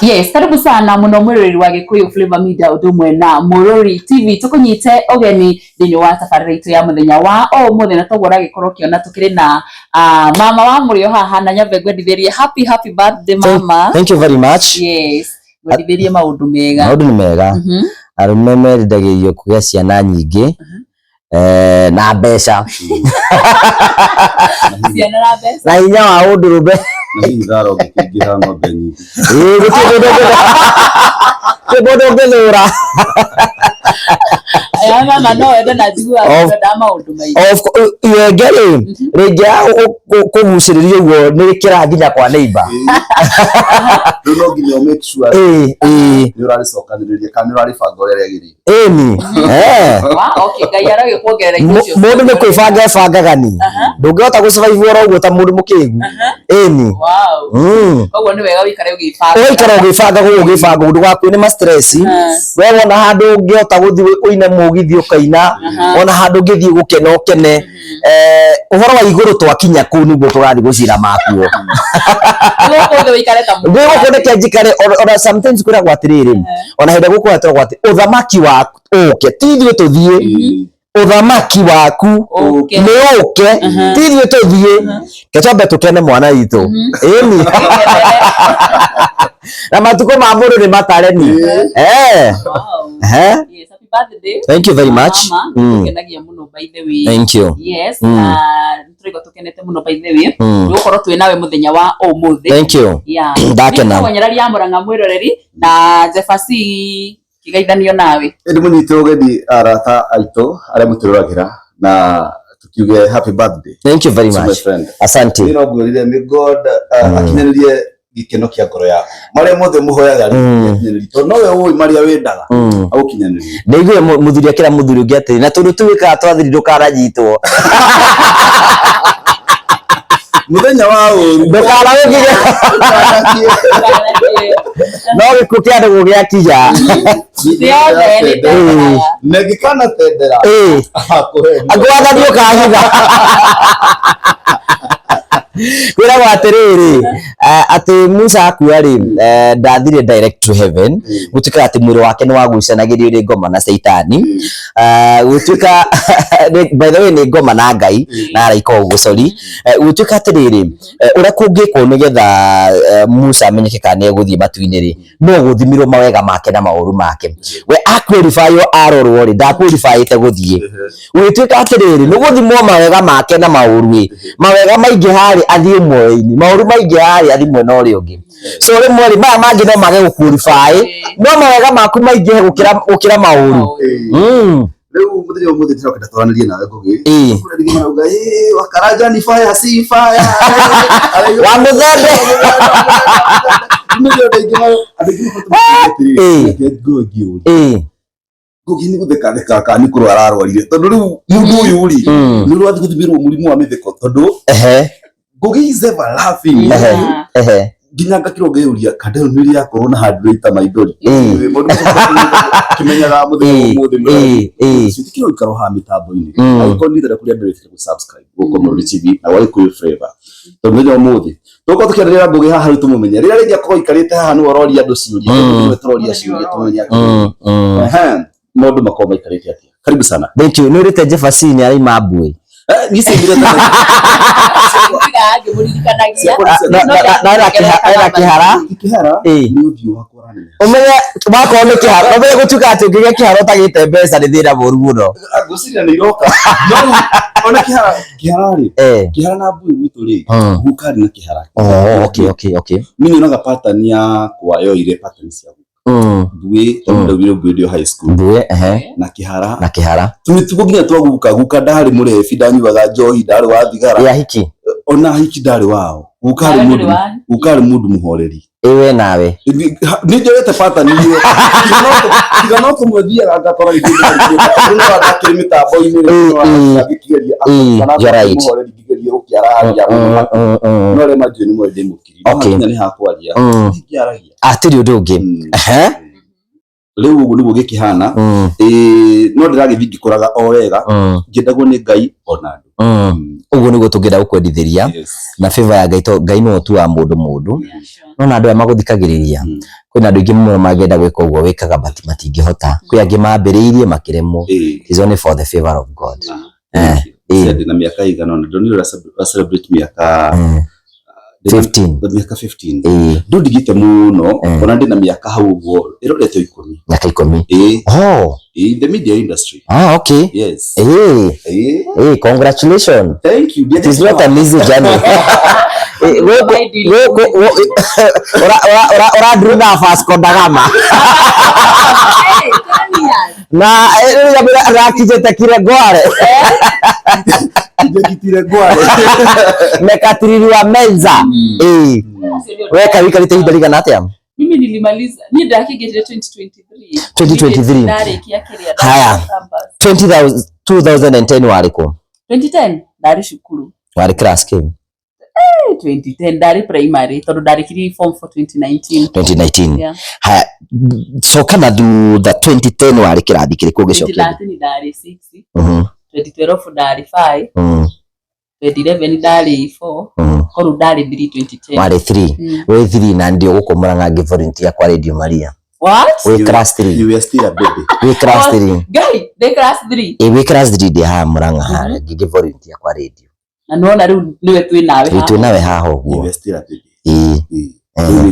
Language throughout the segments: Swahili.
Yes, karibu sana muno mwirori wa Gikuyu Flavor Media udumwe na Murori TV tukunyite ogeni thini wa tabarĩra ya muthenya wa muthenya togora gikoro kiona tukiri na mama wa murio haha na nyambe ngwendithĩrie happy birthday mama. Thank you very much. Yes, ngwendithĩrie maundu mega. Maundu ni mega. Arume meriragĩrio kugĩa ciana nyingĩ. Na mbeca. Ciana na mbeca. Na hinya wa ũndũrũme. Na ngaro gĩkĩingĩra ng'ombe nyingĩ. Gũtirĩ mama no ende na njigua kwenda maundu maingĩ. Of course, ngere rĩngĩ kũgucĩrĩria ũguo nĩ kĩra nginya kwa neighbor. No nginya make sure nĩ ũrarĩcokanĩrĩria kana nĩ ũrarĩbanga ũrĩa rĩagĩrĩire. Ni okay, Ngai aragĩkuongerera icio. Mũndũ nĩ kwĩbangaga ni. Ndũngĩhota gũsurvive oro ũguo ta mũndũ mũkĩgu. Ni. Wow. Koguo nĩ wega wĩikare ũgĩbanga. Ũikare ũgĩbanga ũndũ waku nĩ ma stress. Wewe ona handũ ũngĩhota gũthiĩ ũine mũgithi ũkaina, ona handũ ũngĩthiĩ gũkena ũkene. Ũhoro wa igũrũ twakinya kũu nĩguo tũrathiĩ gũcira makuo. Nĩgũkũ wĩikare ta mũndũ. Nĩgũkũ njikare ona sometimes kwĩragwo atĩrĩrĩ, ona hĩndĩ gũkwetwo atĩ ũthamaki waku ũke ti ithuĩ tũthiĩ. Uthamaki waku nĩ ũke ti ithuĩ tũthiĩ. Kĩcobe tũkene mwana witũ. Ni. Na matukũ ma mũndũ nĩ matareni. Yes, happy birthday. Thank you very much. Tukenagia muno by the way. Thank you. Yes, turigo tukenete muno by the way. Gukorwo twi nawe muthenya wa umuthi. Thank you. Yeah. Ndakena. Mwanyarari ya Murang'a mwiroreri na Jeffasi kigaithanio nawe. Ndi munyite ogedi arata aito arĩa mũtũragĩra na tukiuge happy birthday. Thank you very much. Asante. Nĩ ngwĩrire may God akinyanĩrie gĩkeno kĩa ngoro yaku. Marĩa mothe mũhoyaga rĩ to nowe ũĩ marĩa wendaga agũkinyanĩrie. Nĩiguĩ mũthuri akĩra mũthuri ũngĩ atĩrĩ na tondũ tuwĩkaga twathiri ndũkaranyitwo. Muthenya wa ũru ndũkaragĩre. No gĩkuũ kĩa andũ gũgĩakinya. Na gĩkana tendera. Agwathani ũkahitha. Kwĩragwo atĩrĩrĩ atĩ Musa akua rĩ ndathire direct to heaven gũtuĩka atĩ mwĩrĩ wake nĩ wagucanagĩrio nĩ ngoma na Saitani gũtuĩka by the way nĩ ngoma na Ngai na araika ũguo sorry gũtuĩka atĩrĩrĩ ũrĩa kũngĩkwo nĩgetha Musa amenyeke kana nĩ egũthiĩ matu-inĩ rĩ no gũthimirwo mawega make na maũru make we aqualify arorwo rĩ ndaqualifyĩte gũthiĩ gũtuĩka atĩrĩrĩ nĩ gũthimwo mawega make na maũru mawega maingĩ harĩ athiĩ mwoyo-inĩ maũru maingĩ harĩ athiĩ mwena ũrĩa ũngĩ so rĩmwe rĩ maya mangĩ no mage gũqualify no mawega maku maingĩ gũkĩra maũru. Rĩu mũthenya ũmũthĩ ndĩrokenda twaranĩrie nawe Ngugi. Kũrĩa marauga wa Karanja ni fire si fire. Wa mũthembe. Ngugi nĩ gũtheka kana nĩ kũrwara arwarire tondũ rĩu mũndũ ũyũ rĩ nĩ ũrathiĩ gũthimĩrwo mũrimũ wa mĩtheko tondũ Ngugi is ever laughing. Nginya ngakĩrwo ngĩũria kana nĩ rĩ yakorwo na handũ ita maithori. Mũndũ kimenyaga mũthenya ũmũthĩ citikĩrwo ikaro ha mĩtambo-inĩ. Agĩkorwo nĩ ndĩrenda kũrĩa mbere ya subscribe gũkũ Murori TV na Gikuyu Flavor. Tondũ mũthenya ũmũthĩ tũkorwo tũkĩarĩrĩra Ngugi haha rĩ tũmũmenye rĩrĩa rĩngĩ akorwo ikarĩte haha nĩ ũroria andũ ciũria nĩ tũroria ciũria tũmenya maũndũ makorwo maikarĩte atĩa. Karibu sana. Thank you. Nĩ ũrĩte Jeffasi nĩ araima mbui. Ni sĩngire ta kĩhara nĩ ũthiũ wakwa ranene. Ũmenye wakorwo nĩ kĩhara ũmenye gũtuĩka atĩ ũngĩgĩa kĩhara ũtagĩte mbeca nĩ thĩna mũru mũno. Ngũciria nĩ iroka ona kĩhara rĩ kĩhara na mbui gwitũ rĩ gũkarĩ na kĩhara. Okay. Mimi nyonaga pattern ya kwayoire pattern cia mbui tondũ ndio high school mbui na kĩhara tumitugo nginya twaguka ndarĩ mũrebi ndanyuaga njohi ndarĩ wa thigara ya hiki ona hiki ndarĩ wao gũkarĩ mũndũ mũhoreri ewe nawe nĩ njoete pattern iyo tigano kũmũthia agakora ndakĩrĩ mĩtambo-inĩ ngĩkĩgeria mũhoreri ngĩgeria gũkĩararia no rĩma ndio nĩ mwende mũkiri no nĩ hakwaria ngĩaragia atĩrĩ ũndũ ũngĩ Leo ugu niguo gikihana no ndiragithii ngikoraga o wega ngendagwo ni Ngai ona andu uguo niguo tungenda gukwendithĩria na favor ya Ngai no tu wa mundu no na andu maguthikagiriria kwina andu ingi muno magenda gwika uguo wikaga matingihota kwi angi mambiriirie makiremo is only for the favor of God. Na miaka igana na ndoni celebrate miaka 15 ndigite muno ona ndi na miaka hau uguo irorete 10 miaka 10 in the media industry. Okay. Yes. Congratulations. Thank you. It is not an easy journey. Ora druna Vasco da Gama na rakijete kire gware mekatiririwa menza weka wika litahidarika na atia. Mimi nilimaliza ni dakika 2023 ndarikia kiria haya 2010 wariko 2010 ndari shukuru wari class king 2010 ndari primary tondu ndarikiri form for 2019 yeah. Haya so kana du the 2010 wari kirathi kiriko gicokera 2013 ndari 6 2012 ndari 5 2011 ndari 4 koru ndari 2010 wari 3 we 3 na ndio gukomora ngi volunteer kwa Radio Maria. What? We class 3. You were still a baby. We class 3. Guy, they class 3. We class 3 de ha muranga ha ngige volunteer kwa radio. Na nona riu niwe twi nawe ha. Twi nawe ha ho. You were still a baby.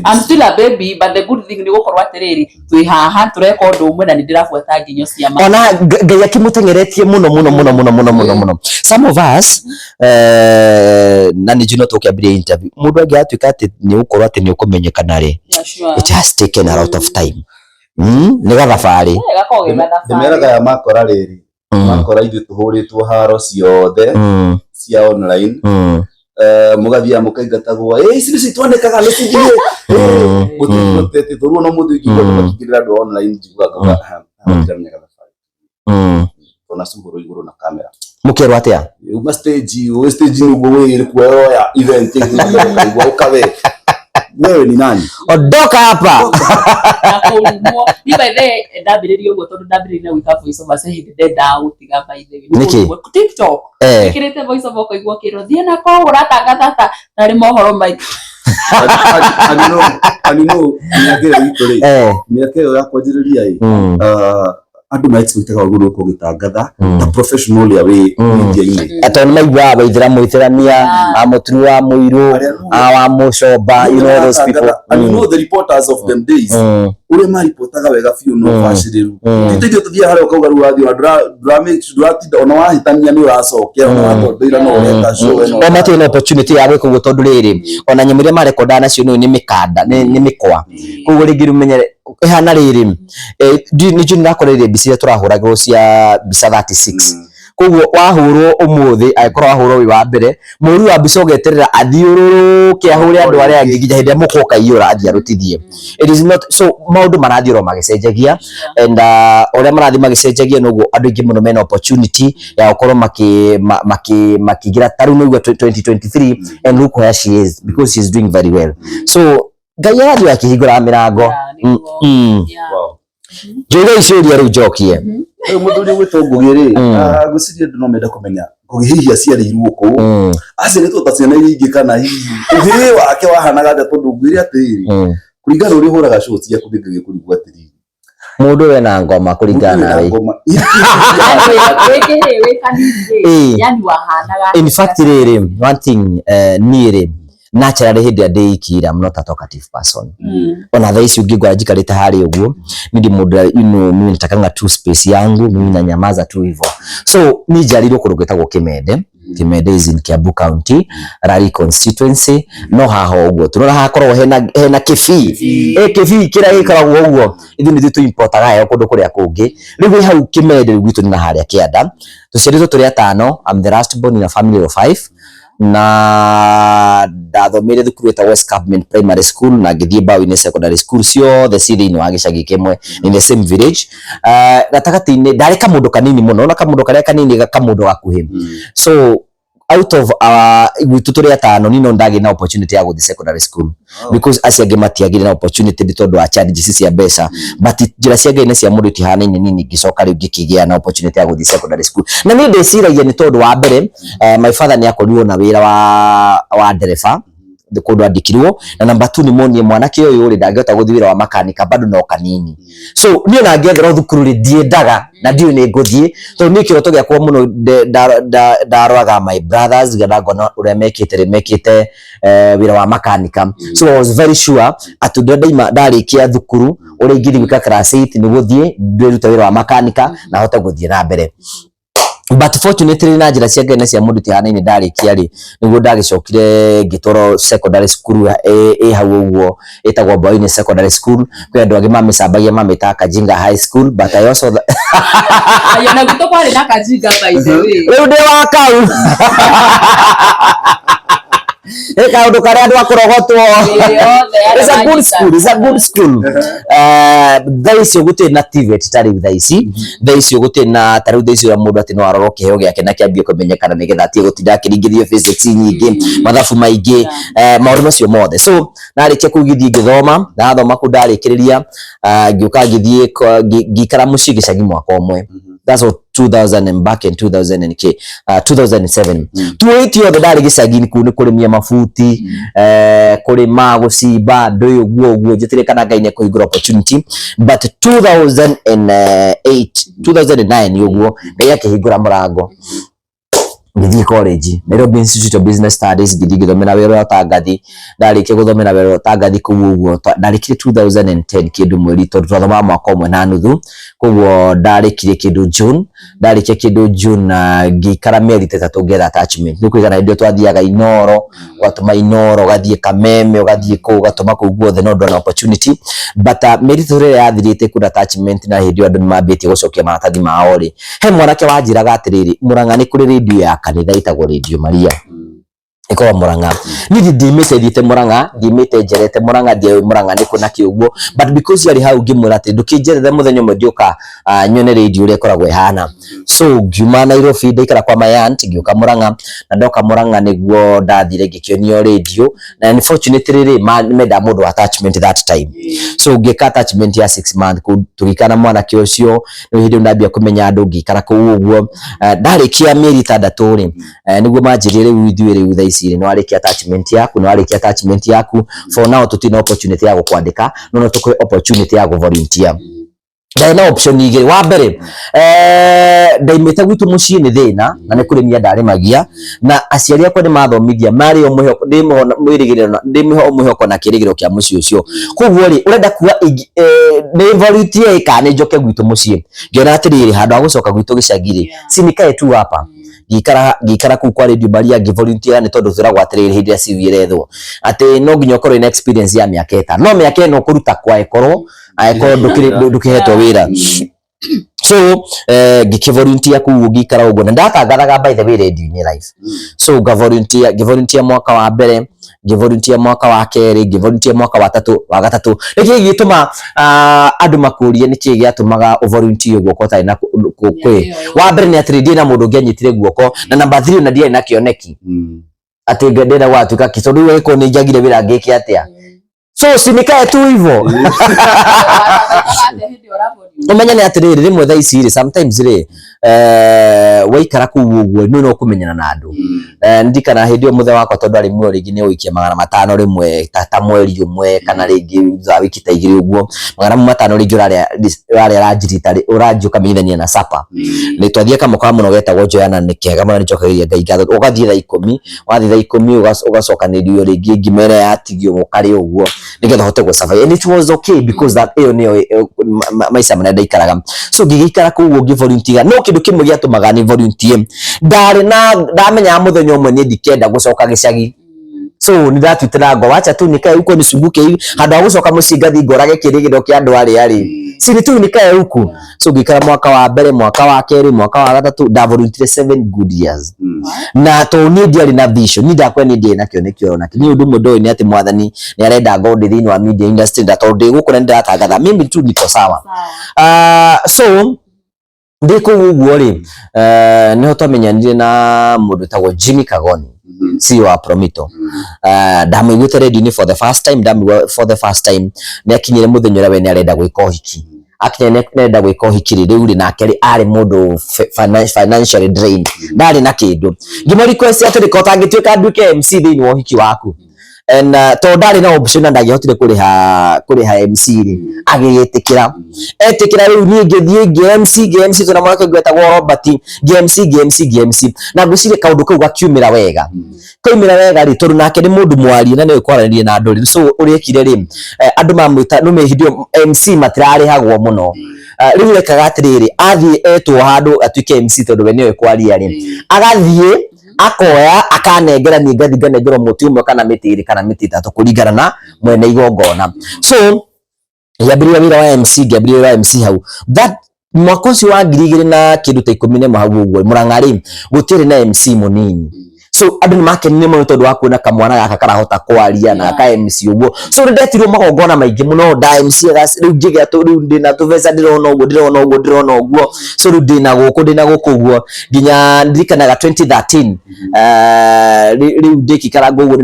I'm still a baby, but the good thing ni gukorwa atiriri twi haha tureka undu umwe na ni ndirafuata nginyo cia ma. Ona Ngai akimutengeretie muno. Some of us na ni juno tukiambia interview mundu angi atuika ati ni ukorwa ati ni ukumenyekana ri. It has taken a lot of time. Ni gathabari. Ndemeraga ya makora riri. Makora ithu tuhuritwo haro ciothe cia online. Mugathia mukaingatagwo ici twandikaga message mutete turuo no muthu ikigo tukigirira andu online jigaga ndamenya gathabari ona sumburo iguru na kamera mukero atia uma stage nugo wewe kuoya event igwa ukawe wewe ni nani ondoka hapa akorumo ni bae ndabiririo ugo tondu ndabiriria gwika voice over say ndenda gutiga by the way TikTok ikirete voice over koigwa kiro thie na ko uratangatha tari mohoro mai anino miaka yo yakwanjiriria andu maitikaga uguru ko gitangatha ta professional ya we media-ini atoni maigwa baithira muithirania amuturu wa muiru wa mucoba you know those people and you know the reporters of them days ure ma reportaga wega fiu no fashiriru titithio tuthia hare ukauga ruathi dratinda ona wahitania ni uracokera ona watondeira no ureka show ona mati no opportunity ya gwika uguo tondu riri ona nyamire marekonda nacio ni mikanda ni mikwa koguo ringi rumenyere ihana riri ni juni nakoreire bisia turahuragwo cia bisa 36 koguo wahurwo umuthi aikorwo wahurwo wi wa mbere muri wa bisa ugeterera athiururuke ahure andu aria angi nginya hindi mukoka iyura athia rutithie. It is not so maundu marathiro magicenjagia and oria marathi magicenjagia noguo andu ingi muno mena opportunity ya gukorwo makigira taru no 2023 and look where she is because she is doing very well. So Ngai arathi akihingura mirango Joga icuria riu njokie muthuri gwitwo Ngugi ri guciria ndu no menda kumenya Ngugi hihi aciarirwo ku aciaritwo ta ciana ingi kana hihi uthiri wake wahanaga atia tondu ngwire atiri kuringana uri huraga show cia kuthingage kurigwa atiri mundu we na ngoma kuringana nawe yani wahanaga in fact riri one thing nire naturally hindi adeikira I'm not a talkative person ona thaisi ungigwa njikarite hari uguo ndi mundu mimi nitakanga tu space yangu mimi na nyamaza tu hivyo so ni jarirwo kurugitagwo Kimende is in Kiambu County Rari constituency no haho uguo turora hakorwo hena kifi kifi kira gikaragwo uguo ithi ni tu importaga yo kundu kuria kungi rigu hau Kimende gwitu ni na haria kianda tuciaritwo turi atano I'm the last born in a family of 5 na ndathomire thukuru eta West Government Primary School na ngithie Bawine Secondary School ciothe cithi-ini wa gicagi kimwe in the same village gatagati-ini ndari kamundu kanini muno na kamundu karia kanini kamundu gakuhi so out of gwitũ tũrĩ atano nino ndagĩ na opportunity ya gũthiĩ secondary school because aciangĩ matiagire na opportunity nĩ tondũ wa challenges cia mbeca, but njĩra cia Ngai nĩ cia mũndũ itihanaine nini ngĩcoka rĩu ngĩkĩgĩa na opportunity ya gũthiĩ secondary school. Na niĩ ndĩciragia nĩ tondũ wa mbere my father nĩ akorirwo na wĩra wa ndereba kũndũ andĩkirwo, na number 2 nĩ monie mwanake ũyũ rĩ ndangĩhota gũthiĩ wĩra wa makanika bado no kanini. So niĩ na ngĩethera thukuru rĩ ndiendaga na ndiũ nĩ ngũthiĩ tondũ niĩ kĩroto gĩakwa mũno ndaroraga my brothers ngona ũrĩa mekĩte wĩra wa makanika. So I was very sure atĩ ndarĩkia thukuru ũrĩa ingĩthika class 8 nĩ gũthiĩ ndĩrute wĩra wa makanika na hote gũthiĩ na mbere. But fortunately na njĩra cia Ngai na cia mũndũ itihanaine ndarĩkia rĩ nĩguo ndagĩcokire ngĩtwarwo secondary school hau ũguo ĩtagwo Boyne secondary school. Kwĩ andũ angĩ mamĩcambagia mamĩtaga Kajinga high school, but I also ayo na gũtũ kwarĩ na Kajinga by the way rĩu ndĩ wa kau kaũndũ karĩa andũ akũrogotwo. It's a good school, it's a good school. Thaa icio gũtirĩ na TVET ta rĩu thaa ici, thaa icio gũtirĩ na ta rĩu thaa icio mũndũ atĩ no arorwo kĩheo gĩake na kĩambie kũmenyekana nĩgetha atige gũtinda akĩringithio physics nyingĩ mathabu maingĩ maũndũ macio mothe. So narĩkia kũu gĩthiĩ ngĩthoma, ndathoma kũu ndarĩkĩrĩria ngĩũka ngĩthiĩ ngĩikara mũciĩ gĩcagi mwaka ũmwe. That's what 2000 and back in 2007. Tuoitio the ndarĩ gĩcagi kũu nĩ kũrĩmia mabuti kũrĩma gũcimba ndũĩ ũguo njĩtĩrĩ kana Ngai nĩ kũhingũra opportunity, but 2009 ũguo Ngai akĩhingũra mũrango ngĩthiĩ college Nairobi Institute of Business Studies ngĩthomera wĩra wa tangathi. Ndarĩkia gũthomera wĩra wa tangathi kũu ũguo ndarĩkirie 2010 kĩndũ mweri tondũ twathoma mwaka ũmwe na nuthu, koguo ndarĩkirie kĩndũ June. Ndarĩkia kĩndũ June na ngĩikara mĩeri 3 ngĩetha attachment. Nĩ kũigana indo twathiaga Inoro, ũgatũma Inoro ũgathiĩ Kameme ũgathiĩ kũu ũgatũma kũu guothe no ndona opportunity, but mĩeri 3 ĩrĩa yathirĩte kuna attachment na hĩndĩ andũ nĩmambĩtie gũcokia maratathi mao rĩ, he mwanake wanjĩraga atĩrĩrĩ Mũrang'a nĩ kũrĩ radio ya Kanitha ĩtagwo Radio Maria ĩkorwo Mũrang'a. Niĩ ndimĩte thiĩte Mũrang'a, ndimĩte njerete Mũrang'a, ndiĩ Mũrang'a nĩ kũ na kĩũguo, but because yarĩ hau ngĩmwĩra atĩ ndũkĩnjerethe mũthenya ũmwe ndĩũka nyone radio ũrĩa ĩkoragwo ĩhana. So ngiuma Nairobi ndaikara kwa my aunt ngĩũka Mũrang'a, na ndoka Mũrang'a nĩguo ndathire ngĩkĩonio radio, na unfortunately menda mũndũ wa attachment that time. So ngĩka attachment ya 6 months tũgĩikara mwanake ũcio no hĩndĩ ndambia kũmenya andũ ngĩikara kũu ũguo. Ndarĩkia mĩeri 6 rĩ nĩguo manjĩrĩre ithuĩ rĩu thaa ici nĩ warĩkia attachment yaku for now tutina opportunity ya gũkwandĩka no tũkũhe opportunity ya volunteer. Ndaina option igĩrĩ. Wa mbere ndaimĩte gwitũ mũciĩ nĩ thĩna na nĩ kũrĩmia ndarĩmagia na aciari akwa nĩ mathomithia marĩ o mwĩhoko ndĩmĩho mwĩhoko na kĩrĩgĩro kĩa mũciĩ ũcio. Koguo rĩ ũrenda kuga nĩ volunteer kana njoke gwitũ mũciĩ. Ngĩona atĩrĩrĩ handũ ha gũcoka gwitũ gĩcagi rĩ sinikae tu hapa ngĩikara kũu kwa Radio Maria ngĩvolunteer nĩ tondũ twĩragwo atĩrĩrĩ hĩndĩ ya CV ĩrethwo atĩ no nginya ũkorwo na experience ya mĩaka 5 no mĩaka ĩno kũruta kwa ĩkorwo ndũkĩhetwo wĩra. So ngĩvolunteer kũu ngĩikara ũguo na ndatangathaga by the way radio-inĩ live. So ngĩvolunteer mwaka wa mbere, ngĩvolunteer mwaka wa kerĩ, ngĩvolunteer mwaka wa gatatũ. Nĩkĩ gĩtũma andũ makũrie nĩkĩ gĩatũmaga volunteer guoko ũtarĩ na kwĩ. Wa mbere nĩ atĩrĩ ndiĩ na mũndũ ũngĩanyitire guoko na number 3 na ndiĩ na kĩoneki atĩ ngĩndĩra gwatuĩka kĩtondũ rĩu gĩko nĩ njagire wĩra ngĩke atĩa. So sinikae tu hivyo. Umenya nĩ atĩrĩrĩ rĩmwe thaa ici rĩ sometimes rĩ waikara kũu ũguo no kũmenyana na andũ. Ndikana hĩndĩ ĩyo mũthe wakwa tondũ arĩ muoyo rĩngĩ nĩ ũikia 500 rĩmwe ta mweri ũmwe kana rĩngĩ za wiki ta 2 ũguo 500 rĩngĩ ũrarĩa ranjirita ũranji ũkamenyithania na sapa. Nĩ twathiĩ kamoka mũno getagwo Joyana nĩ kega mũno nĩnjokagĩria Ngai ngatho. Ũgathiĩ thaa 10 wathiĩ thaa 10 ũgacokanĩrio rĩngĩ ngimera yatigio mũkarĩ ũguo nĩgetha hote gũsurvive and it was okay because that ĩyo nĩyo maica marĩa ndaikaraga. So ngĩgĩikara kũu ngĩvolunteer no kĩndũ kĩmwe gĩatũmaga nĩ volunteer ndamenya mũthenya ũmwe nĩ ndikenda gũcoka gĩcagi. So nĩ ndatuĩte na ngo wacha tu nikae huko nisumbuke hivi handũ ha gũcoka mũciĩ ngathi ngorage kĩrĩgĩro kĩa andũ arĩ si ni tu nikae huku. So ngĩikara mwaka wa mbere, mwaka wa kerĩ, mwaka wa gatatũ ndavolunteer 7 good years. Na to niĩ ndiarĩ na vision, niĩ ndakwa niĩ ndiarĩ na kĩoneki ona kĩ. Niĩ ũndũ ũmwe ndoĩ nĩ atĩ Mwathani nĩ arenda ngorwo thĩinĩ wa media industry tondũ ndĩ gũkũ na ndĩratangatha mimi tu niko sawa. So ndiko uguo ri niho twamenyanire na mundu tagwo Jimmy Kagoni CEO wa Promito ndamwiguite radio-ini for the first time nekinyire muthenya ura we ni arenda gwika uhiki akinya nenda gwika uhiki riu ri nake ari mundu financially drained ndari na kindu ngimo request ati riko tangituika nduke MC thiini wa uhiki waku and to ndari na option ndagihotire kuriha MC ri agiyetikira riu ni ngithie MC tuna mwana ngweta gwo Robert GMC na ngwicire kaundu kau gakiumira wega ri tondu nake ni mundu mwari na niwe kwaranirie na andu so uriekire ri andu mamwita no mehidio MC matirari hagwo muno riu rekaga atiriri athie etwo handu atuike MC tondu we niwe kwaria ri agathie akoya akanengera ni ngathinganengero muti umwe kana miti itatu kuringana na mwene igongona so yambiriria wira wa MC hau that mwaka ucio wa 2000 na kindu ta 10 hau uguo Murang'ari gutiri na MC munini so andu nimakenire muno tondu wa kuona kamwana gaka karahota kwaria na ka MC uguo so ndetirwo magongona maingi muno da MC riu ngigia tu riu ndina tuvesa ndirona uguo so riu ndina guku uguo nginya ndirikanaga 2013 riu ndikikaraga uguo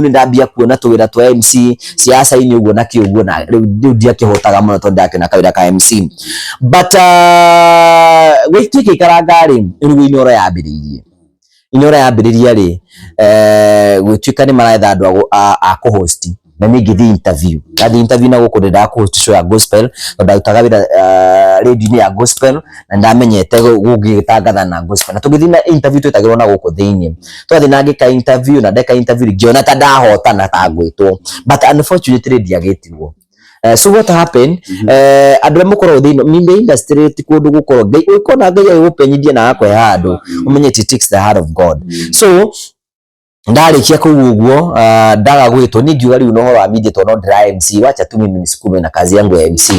ndambia kuona tuwira twa MC siasa-ini uguo na kiuguo na riu ndiakihotaga muno tondu ndakiona kawira ka MC but gwikikaraga ri riu inoro yambiririe ri gwituika ni maraetha andu a co-host na ningithi interview na guku ndenda co-host show ya gospel tondu ndutaga wira radio-ini ya gospel na ndamenyete gugitangatha na gospel na tugithi na interview twetagirwo na guku thiini twathi na ngika interview na ndeka interview ngiona ta ndahotana ta ngwitwo but unfortunately ndiagitirwo so what happened andu mukoro thino minde industry ti kundu gukoro ngai ukona ngai agupenyithia na akwe handu umenye it takes the heart of God so ndarikia kuguo ndaga gwitwo ningiuga riu no wa media to no dry MC wacha tu mimi nisukume na kazi yangu ya MC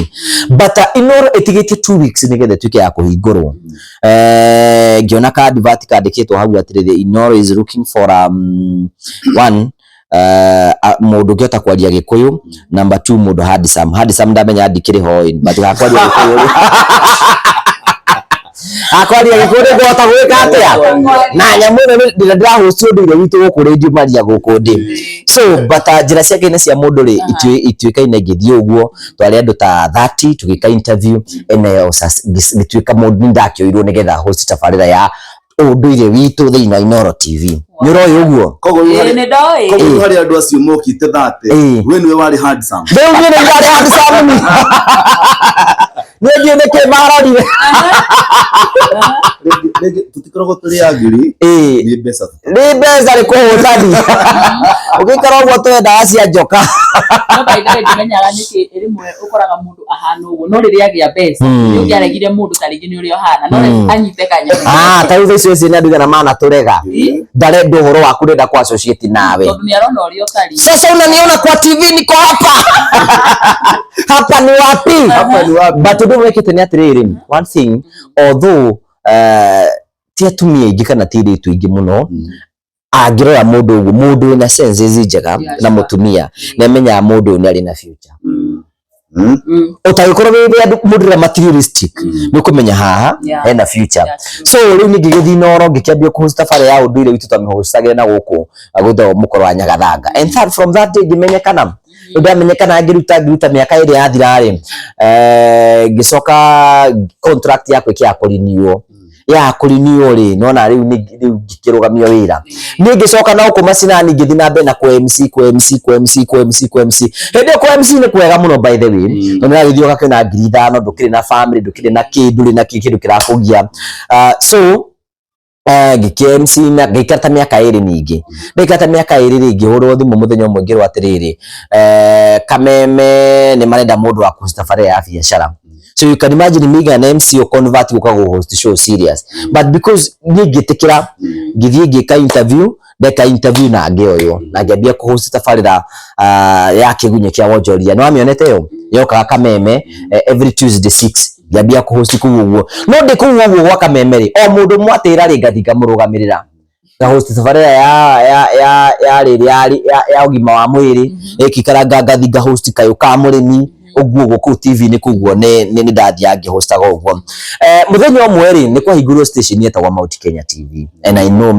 but inoro etigetie 2 weeks nigethe tuike ya kuhingurwo ngiona ka advert kandikitwo hau atirire inoro is looking for one mundu ngiota kwaria Gikuyu number 2 mundu handsome ndamenya ndikiri hoin but gakwaria Gikuyu akwaria Gikuyu ngota gwika atia na nyamuno ndira host undu witu guku radio maria guku ndi so but njira ciake ni cia mundu ri ituikaine ngithie uguo twari andu ta 30 tugika interview ene gituika mundu ndakioirwo nigetha host tabarira ya unduire witu thiini wa Inoro TV Niroi uguo kogo hari andu acio mokite 30 we niwe wari handsome niwe wari handsome niwe neke marorire tutikoragwo turi agiri ni besa ri kuhutani ukikara uguo twenda acia njoka no by the way ndimenyaga niki rimwe ukoraga mundu ahana uguo no riria agia besa ni ungiaregire mundu taringi ni urio hana no anyite kanya taizo icio ni andu na mana turega ndarenda uhoro waku ndenda kwa associate nawe tondu ni arona urio kari sasa unaniona kwa TV niko hapa ni wapi but ndu wekete ni atiriri one thing although ti atumia ingi kana ti ritu ingi muno angirora mundu ina sense njega na mutumia na menya mundu ni ari na future utagikoro we mundu ra materialistic ni kumenya haha ena future so riu ni ngigithi Noro ngikiambia kuhost tafari ya undu ile witu tamihostagire na guku agutho mukoro wa Nyagathanga and from that day ngimenyekana ndamenyekana ngiruta miaka iri yathirari ngicoka contract yakwe kia kurinio ri nona riu ngikirugamio wira ningicoka na uko macinani ngithi na mbere na ku MC hende ku MC ni kwega muno by the way nona githio gakena 5,000 ndukire na family ndukire na kindu na kindu kirakugia so MC na ngikata miaka iri ningi ndikata miaka iri ringi hurwo thimu muthenya umwe ngirwa atiriri kameme ni marenda mundu wa kustafari ya biashara so you can imagine me an MC or convert gukago host show serious but because nigitikira ngithie ngika interview na ngioyo na ngambia ku host tafarira ya kigunye kia wonjoria no amionete yo yoka kameme every Tuesday 6 ngambia ku host kuguo no ndi kuguo gwa kameme ri o mundu mwatira ri ngathiga murugamirira ga host tafarira ya ugima wa mwiri ikikaranga ngathiga host kayo ka murimi oguo ku TV ni kuguo ni ndathia ngihostaga oguo muthenya umwe ri ni kwa hingurwo station yetagwa Mount Kenya TV and I know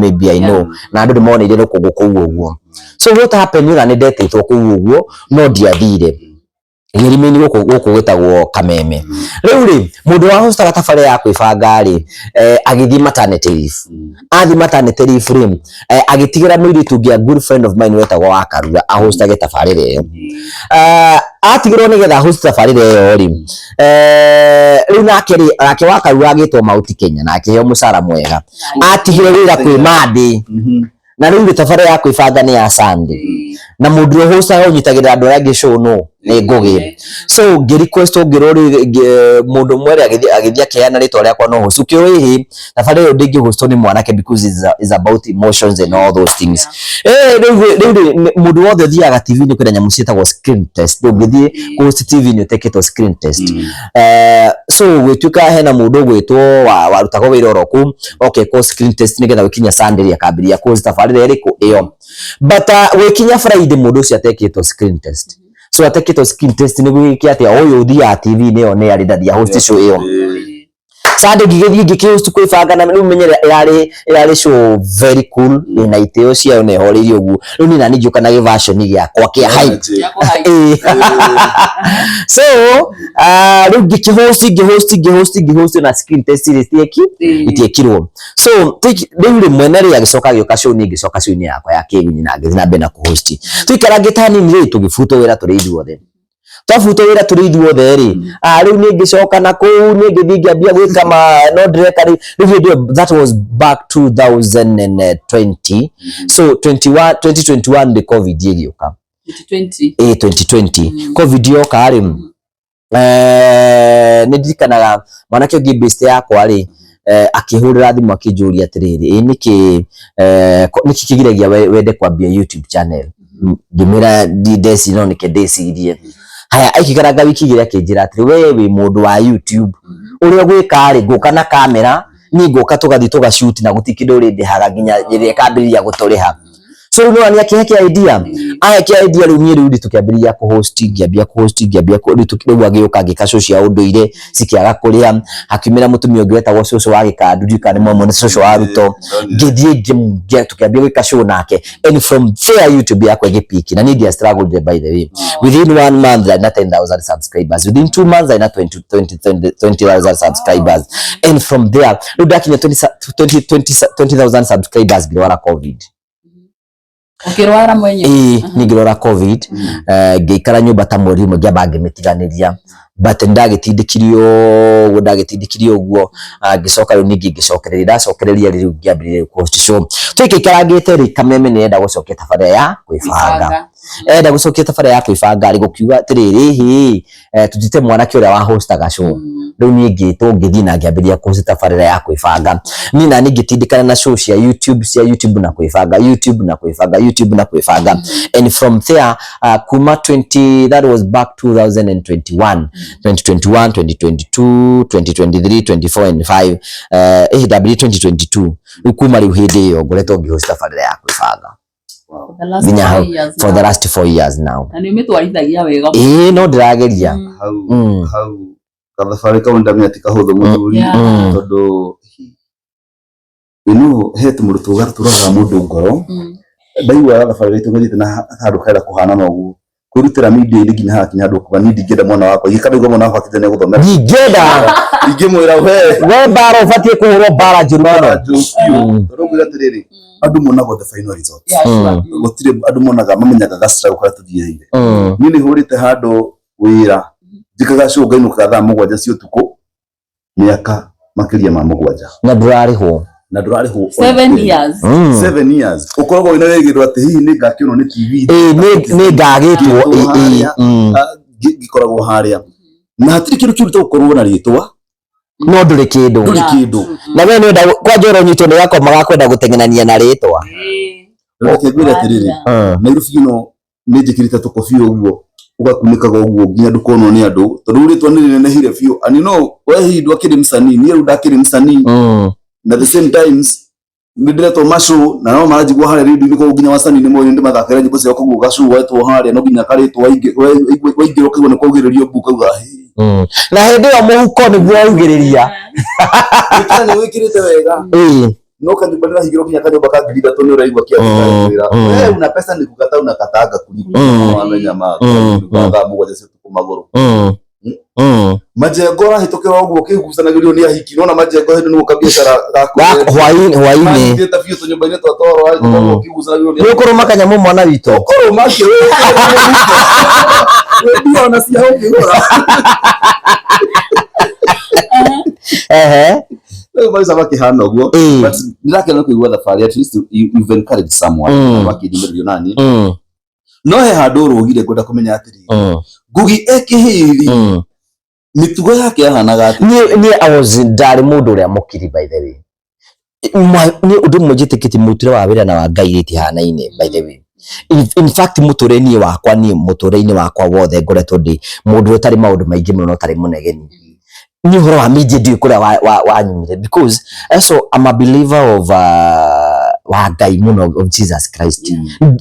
na andu nimonire no kuguo oguo. So what happened ni ni ndetitwo kuguo oguo no ndiathire girimini guku gwitagwo Kameme. Riu ri mundu wa hostaga tabari ya kwibanga ri agithii maternity leave. Athi maternity leave ri agitigira mwiritu ngia good friend of mine wetagwo wa Karanja ahostage tabarire iyo. Atigirwo ni getha host tabarire iyo ri riu nake wa Karanja agitwo Mount Kenya na akiheo musara mwega. Atigire wira kwi Madi na riu tabari ya kwibanga ni ya Sunday na mundu ro hosta unyitagira andu arĩa show no ni Ngugi. So request ngirori mundu mwere agithia kiana ritwa riakwa no host ukio hihi tabari yo ndingi host ni mwanake because is about emotions and all those things. Riu mundu wothe thiaga TV ni kwenda nyamu cietagwo screen test ndungithie host TV ni uteketwo screen test. So gwituka hena mundu gwitwo warutago wira oroku okay ko screen test ni getha wikinya Sunday akabiria ko tabari iriku iyo but wikinya Friday mundu cio ateketwo screen test. So ateketwo screen test ni gwiki ati oyo thia TV ni one ari ndathia host show iyo Sunday gigi host kwibanga na menyere irari show very cool na iteo cia one horiri ugu riu ni nani njuka na version giakwa kia hype. So riu gihost na screen test itiekirwo. So riu mwene ri agicoka gioka show ni gicoka show ni yakwa ya kiwinyi na ngithina bena ku host twikara gitani ni tugifuto wira turi ithuothe twafuto wira turi ithuothe ri riu ni ngicoka na ku ni ngithingia bia gwika ma no directory video that was back 2020. So 2021 the covid yegioka 2020 covid yoka ri ni ndikanaga mwanake ungi base yakwa ri akihurira thimu akijuria atiriri niki kigiragia wende kwambia YouTube channel ngimira desi no nike desirie haya aikikaraga wiki gira kinjira atiri wewe mundu wa YouTube uria gwika ri nguka na kamera ni nguka tugathi tugashoot na gutikindo ri ndihaga nginya ire kambiria guturiha. So no ani akiheke idea riu ni riu tukiambiria ku host ngiambia riu tukirwa gioka gikasho cia unduire sikiaga kuria hakimira mutumia ungi wetagwo coco wa gikandu kana mwa coco wa ruto ngithie tukiambia gikasho nake and from there YouTube yakwa gipiki na ni dia struggled by the way within 1 month I had 10,000 subscribers within 2 months I had 20,000 subscribers and from there riu dakinya 20,000 subscribers ngirwara covid. Ukirwara mwenye nigirora covid ngeikara nyumba ta mweri mwe ngiamba ngimitiganiria but ndagitindikirio uguo ngicoka riu ningi ngicokereria ndacokereria riu ngiambirie host show twikikara ngite ri Kameme ni enda gucokia tabari ya kwibanga enda gucokia tabari ya kwibanga ri gukiuga atiriri hi tutite mwanake uria wa hostaga show riu ningi tungithi na ngiambiria host tabari ya kwibanga ni na ningitindikana na show cia YouTube na kwibanga YouTube na kwibanga and from there kuma 20 that was back 2021 2022 2023 24 and 5 2022 ukuma riu hindi yo ngoretwo ngihost tabari ya kwibanga for the last 4 years now na nimetwarithagia wega no ndirageria hau kabafari kaunda miatika hutho muthuri tondu ino hetu murutu garturaga mundu ngoro ndaigua kabafari tungithite na handu kaira kuhana nogu kurutira media nginya hakinya handu kuba ni ndingenda mwana wakwa gikabigo mwana wakwa kitene guthomera ingimwira we bara ufatie kuhurwo bara njurumano rugu gatiriri andu monago the final result gutire andu monaga mamenyaga gastra kwa tuthiire ni ni hurite handu wira jikaga shoga ino katha mugwanja cio tuko miaka makiria ma mugwanja na ndurariho 7 years ukoragwo ina wegirwo ati hihi ni ngakionwo ni TV ni ngagitwo gikoragwo haria na hatiri kindu kiruta ukorwo na ritwa no nduri kindu na we ni nda kwa njoro nyito ni yako magakwenda gutengenania na ritwa ukegwira atiriri na irufi ino ni njikirite tukofi uguo ugakunikaga uguo nginya ndukonwo ni andu tondu ritwa ni nene hire fiu ani no we hi ndwakiri msanii ni ru ndakiri msanii na the same times Ndireto mashu na no marajigwa hare rindu niko ginya wasani ni moyo ndi mathakira nyimbo cia kuguga shu wetu hare no ginya karitwo waingiro kigwa ni kugiririo buka uga na hindi yo muhuko ni gwo ugiriria ni wikirite wega no kanibadala higiro ginya kanyoba ka ngiri thatu ni uraigwa kia wira una pesa ni kugata una katanga kuliko amenya ma kwa mugwaje cia kumaguru majengo rahitokera uguo kigucanagirio ni ahiki nona majengo hindi nuka biashara hwaini ndeta fio to nyumba yetu atoro ahitokera kigucanagirio ni ukoro makanya mu mwana wito ukoro makio wewe ndio unasia ukigora bali sabaki hana uguo but ndakena kuigwa thabari at least you've encouraged someone wakijimbirio nani no he handuru ugire kwenda kumenya atiri Ngugi ekihiri mitugo yake ahanaga ati ni ndari mundu uria mukiri by the way ni undu mujitikitie mutire wa wira na wa Ngai itihanaine by the way in fact mutureni wakwa ni mutureini wakwa wothe ngoretwo ndi mundu utari maundu maingi muno utari munegeni ni horo wa media ndio kuria wa nyumire because so I'm a believer of wa Ngai muno of Jesus Christ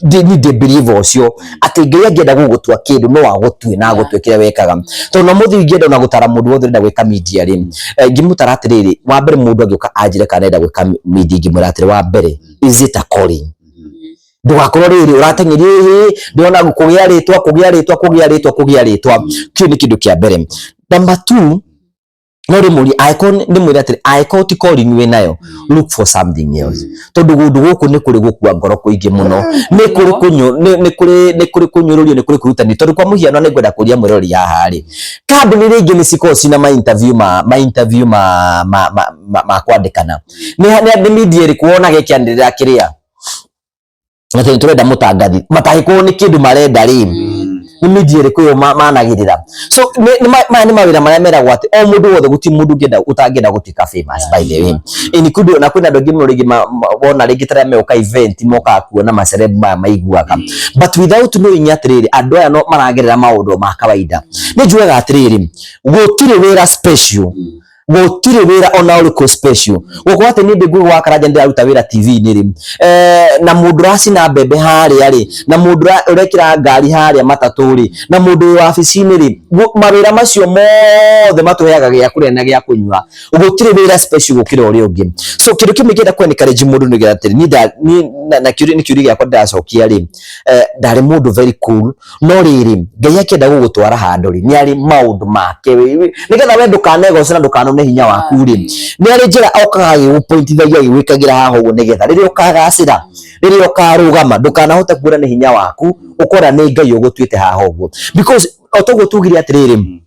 ni the believer ucio ati Ngai angenda gugutua kindu no agutue na agutwekira wekaga tondu muthi ingenda na gutara mundu wothe nda gwika media ri ngimutara atiriri wa mbere mundu angioka anjire kana nda gwika media ngimura atiri wa mbere is it a calling ndugakorwo riri uratengeria ndiona kugia ritwa kio ni kindu kia mbere number 2 no remuri icon ni mwira atiri icon ti calling we nayo look for something else tondu gundu guku ni kuri gukua ngoro kuingi muno ni kuri kunyururio ni kuri kurutani tondu kwa muhiano ni ngwenda kuria mwirori haha ri kambuni ringi ni sikosi na ma interview ma kwandikana ni media ri kuona gekiandirira kiria ati turenda mutangathi matahiko ni kindu marenda ri ni media ri kuyo managirira so ni mawira maria meragwo ati o mundu wothe guti mundu ngenda utangenda gutika famous by the way ini kudu na kwina ndogi muno rigi wona rigi tara meuka event moka kuona ma celeb maiguaga but without knowing atiriri andu aya no maragirira maundu ma kawaida ni njuega atiriri gutire wira special gutire wira ona uriko special gukwa ati ni ndigwe wa Karanja ndiraruta wira TV ni ri na mundu rasi na bebe haria ri na mundu urekira ngari haria matatu ri na mundu wa office-ini ri mawira macio mothe matuheaga gia kuria na gia kunywa gutire wira special gukira uri ungi so kindu kimwe ngenda ku encourage mundu ni gatiri ni na kiuri giakwa ndacokia ri ndari mundu very cool no riri Ngai akenda gugutwara handu ri ni ari maundu make nigetha we ndukanego cina ndukano ne hinya waku ri ni ari njira okaga gupointithagia gwikagira haha uguo nigetha riria ukagacira riria ukarugama ndukanahota kuura ne hinya waku ukora ni Ngai ugutuite haha uguo because otogo tugire atiriri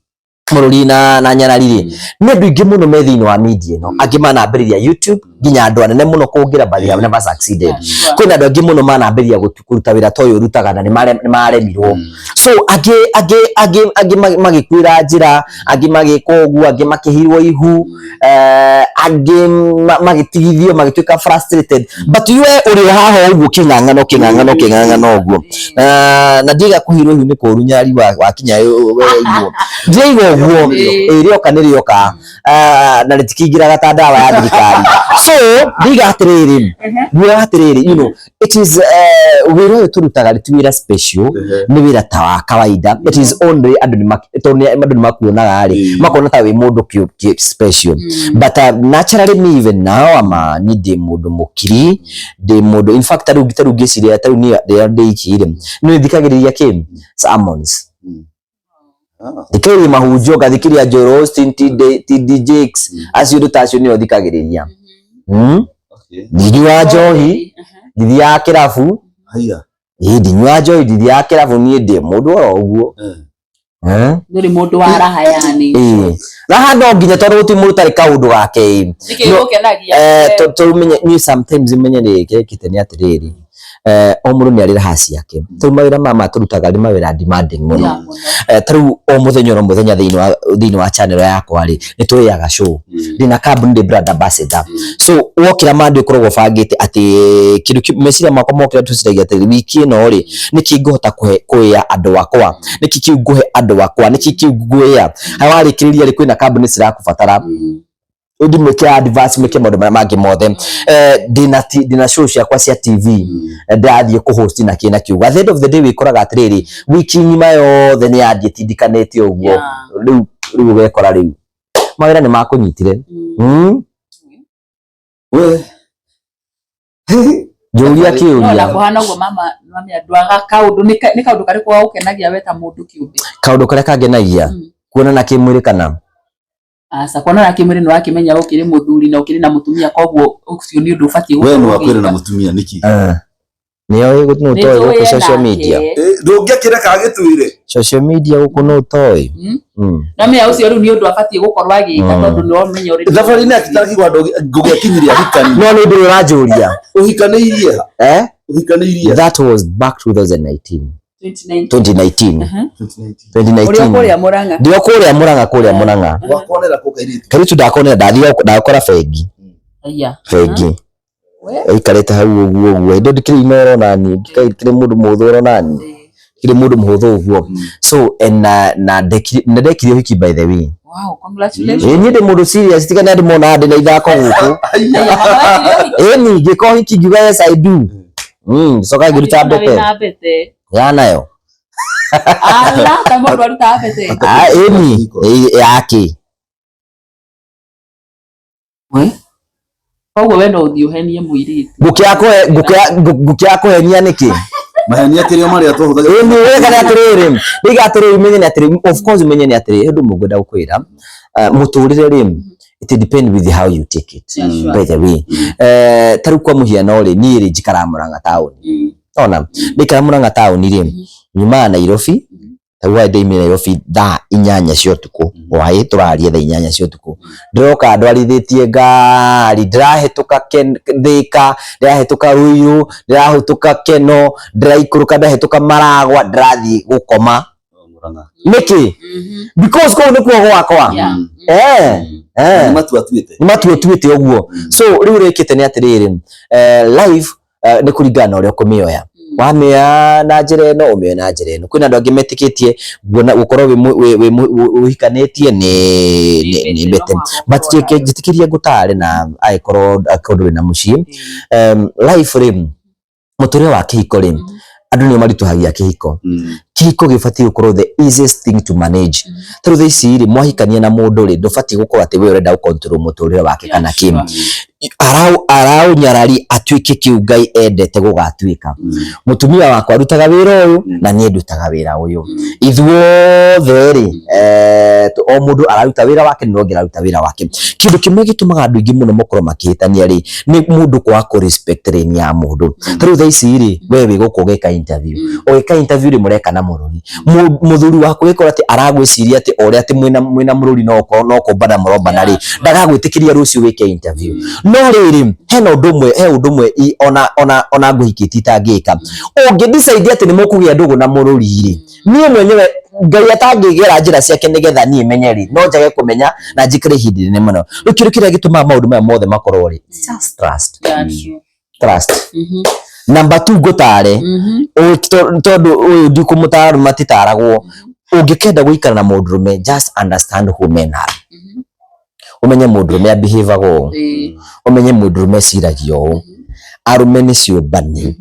mururi na nyarariri ni andu ingi muno me thiini wa media no angi manambiriria YouTube nginya andu anene muno kungira bali have never succeeded kwina andu angi muno manambiriria kuruta wira toyo rutaga na ni maremirwo so angi magikwira njira angi magikoguo angi makihirwo ihu angi magitigithio magituika frustrated but you uri haha uguo kingangano uguo na ndiga kuhirwo ihu ni kurunyari wa kinya iguo ndigo guo irioka nirioka na ritikingira gatandawa ya thirikari so ndiga atiriri you know it is wira turutaga ritwira special ni wira ta wa kawaida it is only andu ni makuonaga ari makona ta wi mundu special but naturally me even now ama ni de mundu mukiri de mundu in fact taru giciria taru ni de ikire ni thikagiriria kim sermons dikiri mahujo gadikiri ajoros TDJX asiru tasio ni odikagiriria dinywa johi didia kirafu haya dinywa johi didia kirafu ni de mundu oguo nduri mundu wa raha yani raha ndo nginya tondu ti mundu tari kaundu gake to menye ni sometimes menye ni kiteni atiriri o mundu ni ari raha ciake tu mawira mama turutaga ri mawira demanding muno taru o muthenya thiini wa channel yakwa ri ni tuyaga show ndina carbon de brother ambassador so wokira mandi ukoragwo bangite ati kindu meciria makwa mokira tuciragia ati wiki ino ri niki ngihota kuya andu akwa niki kiuguhe andu akwa niki kiuguya hawari kiriria ri kwina carbon cirakubatara udi mweke advance mweke maundu mangi mothe dina show ciakwa cia TV ndathie ku host na kina kiuga at the end of the day wikoraga atiriri wiki nyima yothe ni yathie tindikanete uguo riu wekora riu mawira ni makunyitire we Julia kiuria na kuhana uguo mama ndwaga kaundu ni kaundu kari kwa ukenagia weta mundu kiumbe kaundu kare kagenagia kuona na kimwiri kana asa kuona na kimwiri no akimenya ukiri muthuri na ukiri na mutumia koguo ucio ni undu ubatie we no akwira na mutumia niki niyo gutu no to social media ndungekira kagituire social media guku no toy na me ucio riu ni undu abatie gukorwa agika tondu no menya uri thabari ni akitaki gwandu ngugekinyiria hikani no ni ndu rajuria uhikaneirie uhikaneirie that was back 2019 ndio kuria Murang'a wakonera kukairite karitu ndakonera ndakora fegi fegi ikarete hau uguo indo ndikiri inoro nani kire mundu muthuro nani kire mundu muhuthu uguo so na ndekire hiki by the way wow congratulations ni ndi mundu serious tika ndi mona ndi na ithako guku ni ngiko hiki ngiuga yes I do soka ngiruta mbete nayo ala kama ndo aruta mbete yake we koguo wendo uthiuhenie muirite gukiakuhenia niki mahenia kirio maria tuhuthagira ni wega na atiriri nigatiriri menye na atiriri of course menye na atiriri ndu mugwenda gukwira muturire ri it depend with how you take it by the way taru kwa muhiano ri ni ri njikara Murang'a town ona ndikara Murang'a town ri nyuma Nairobi tawa ndeimire Nairobi thaa 8 cia utuku wai turaria thaa 8 cia utuku ndiroka ndwarithitie ngari ndirahituka Thika ndirahituka Ruiru ndirahituka Keno ndiraikuruka ndahituka Maragwa ndirathie gukoma Murang'a niki because ko ni kuo gwakwa matuatuite uguo so riu rekite ni atiriri live ni kuringana uria kumioya wamea na njira no umea na njira ino kwina ndu angimetikitie gukorwo we uhikanetie ni bete but jitikiria gutare na aikorwo akondo na mucii life rim muturire wa kihiko rim andu ni marituhagia kihiko kihiko gibatie gukorwo the easiest thing to manage through this iri mwahikania na mundu ri ndubatie gukorwo ati we urenda control muturire wake kana kim arau nyarari atuike kiu Ngai endete gugatuika mutumia wakwa arutaga wira uyu na nie ndutaga wira uyu ithuothe ri o mundu araruta wira wake no ngira aruta wira wake kindu kimwe gitumaga andu ingi muno mukoro makihitania ri ni mundu kwa ku respect ri ya mundu through this ri wewe gukugeka interview ogeka interview ri mureka na mururi muthuri wako wikora ati aragwiciria ati ori ati mwina mururi no kumbana murombana ri ndagagwitikiria rucio wike interview no riri hena undu mwe ona nguhikiti tangika ungi decide ati ni mukugia ndugu na mururi ri nie mwenyewe Ngai atangigera njira ciake nigetha nie menyeri no njage kumenya na njikire hindi ne muno rukiro kiria gituma maundu maya mothe makorwo ri just trust number 2 gutare tondu uyu ndikumutaru matitaragwo ungikenda guikara na mundurume just understand who men are umenye mundurume behave go umenye mundurume ciragio arume ni ciubani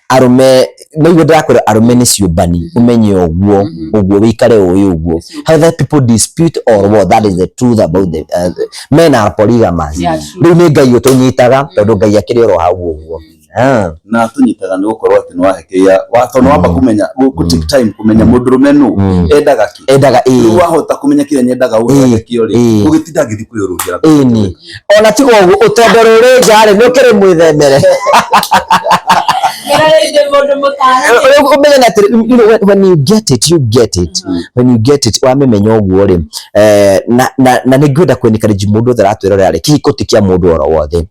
arume maigo ndakora arume ni ciubani umenye ogwo wikare uguo how that people dispute or what that is the truth about the men are polygamous riu ni Ngai utunyitaga tondu Ngai akiri ro hau uguo na tunyitaga ni gukorwo ati no ahekeya watho no amba kumenya go take time kumenya mundurume no endaga wahota kumenya kire nyendaga uhekio ri ugitinda ngithi kuyurugira ni ona tigo utondo ri njare no kire mwithemere when you get it wamemenya uguo ri na ni ngwenda kwenikareji mundu tharatwira ri kihiko tikia mundu oro wothe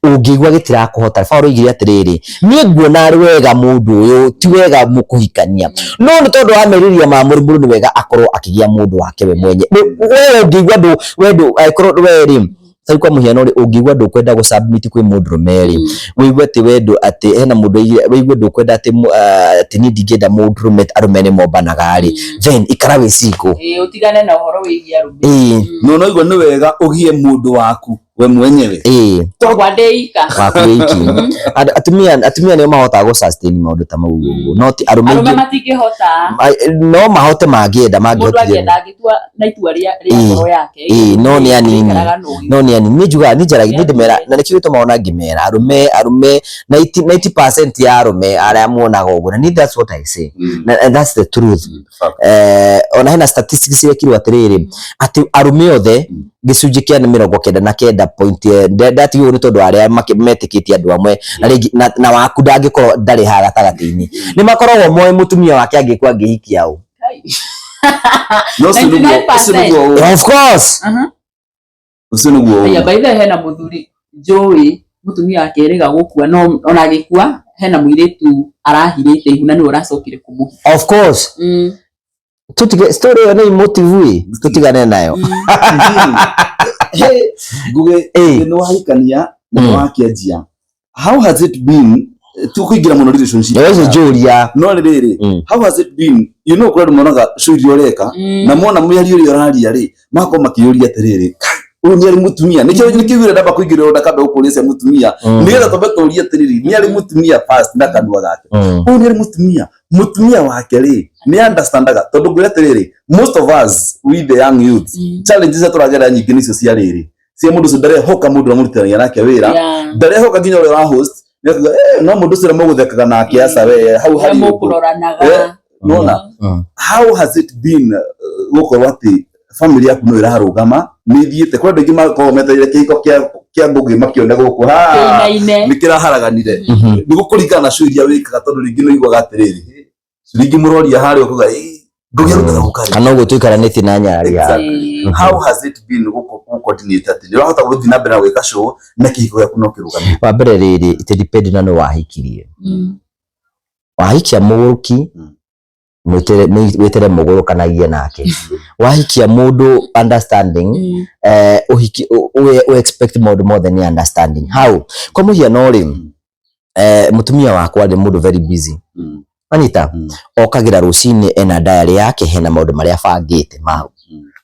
ungigwa gitira kuhota faro igire atiriri ni nguona ari wega mundu uyu ti wega mukuhikania no ni tondu ameriria ma murumuru ni wega akorwo akigia mundu wake we mwenye wewe ungigwa ndu wendu aikorwo weri sai kwa muhiano ri ungigwa ndu kwenda go submit kwi mundu meri wigwe ati wendu ati hena mundu wigwe ndu kwenda ati ni ndigenda mundu rumet arumene mombanaga ari then ikarawe siko utigane na uhoro wigia rume no igwa ni wega ugie mundu waku we mwenyewe kwa deika atumia nio mahota go sustain maundu ta mau not arume matingihota no mahote mangienda agitua na itua ria ngoro yake no ni anini ni juga ni jaragi ni ndimera na nikio tumaona ngimera arume 90% ya arume aria muonaga uguo na that's what I say and that's the truth ona hena statistics yekirwo atiriri ati arume othe gicunji kia 99.9 ndati yo ni tondu aria metikitie andu amwe na waku ndangikorwo ndari ha gatagati-ini ni makoragwo moe mutumia wake angikwa ngihikia u of course ya baitha hena muthuri Joey mutumia wake eriga gukua no ona agikua hena muiretu arahirite ihuna ni uracokire kumu of course tutige story yo ni motive tutigane nayo Ngugi no haikania no wakianjia how has it been tukuingira muno relationship yes Julia no riri how has it been you know kwa munoga shuri oreka na mona muyari uri oraria ri mako makiyuri atiriri ni ari mutumia nikigwira ndaba kuingira ndakamba ukurisia mutumia nigetha tobe turia atiriri ni ari mutumia first ndakandwa gake ni ari mutumia wake ri ni understandaga tondu gwira atiriri most of us we the young youths challenges aturagera nyingi nicio cia riri cia mundu ndare hoka mundu amurutania nake wira ndare hoka nginya uri wa host no mundu cira muguthekaga nake asa we hau hari mukuroranaga nona how has it been gukorwo ati family yaku no irarugama ni thiete kwa ndogi makometeire kiko kia Ngugi makione guku ha nikira haraganire ni gukuringana na shuiria wikaga tondu ringi no igwa gatiriri ringi muroria hari okuga Ngugi arutaga gukari kana ugo tuikaranite na nyari how has it been guko coordinate ati ni wahota guthi na mbere gwika show na kihiko yaku no kirugamire wa mbere riri it depend na no wahikirie wahikia muguruki mwitere mugurukanagie nake wahikia mundu understanding we expect more than understanding how kwa muhiano ri mutumia wakwa ndi mundu very busy Kanitha okagira rucini ena diary yake hena maundu maria bangite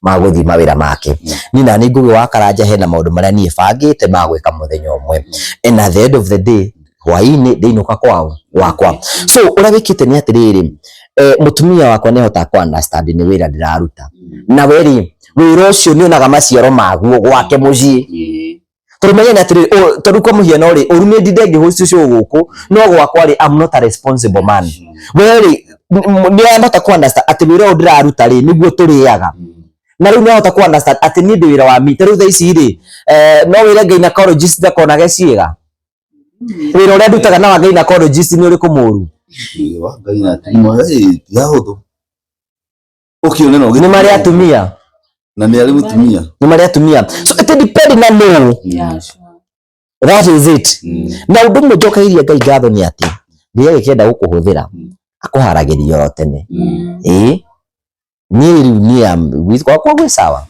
maguthi mawira make ni na ni Ngugi wa Karanja hena maundu maria nie bangite magwika muthenya umwe and at the end of the day hwaini ndiinuka kwao wakwa so ura wikite ni atiriri mutumia wakwa ni hota ku understand ni wira ndiraruta na weri wira ucio ni onaga maciaro maguo gwake mucii turumenye na tiri turuko muhiano ri urume ndenge host ucio guku no gwakwa ri I'm not a responsible man weri ni hota ku understand ati wira ndiraruta ri niguo turiaga na riu ni hota ku understand ati ni ndi wira wa mi taru tha ici ri no wira gynecologist ndakona geciega wira uria ndutaga na gynecologist ni uri kumuru wa gaina timo ya hodo ukione no ni mari atumia na ni ari mutumia ni mari atumia so it depend na no that is it na undu mujoka iria Ngai ngatho ni ati ndiye kenda gukuhuthira akuharagiria tene ni with kwa gwe sawa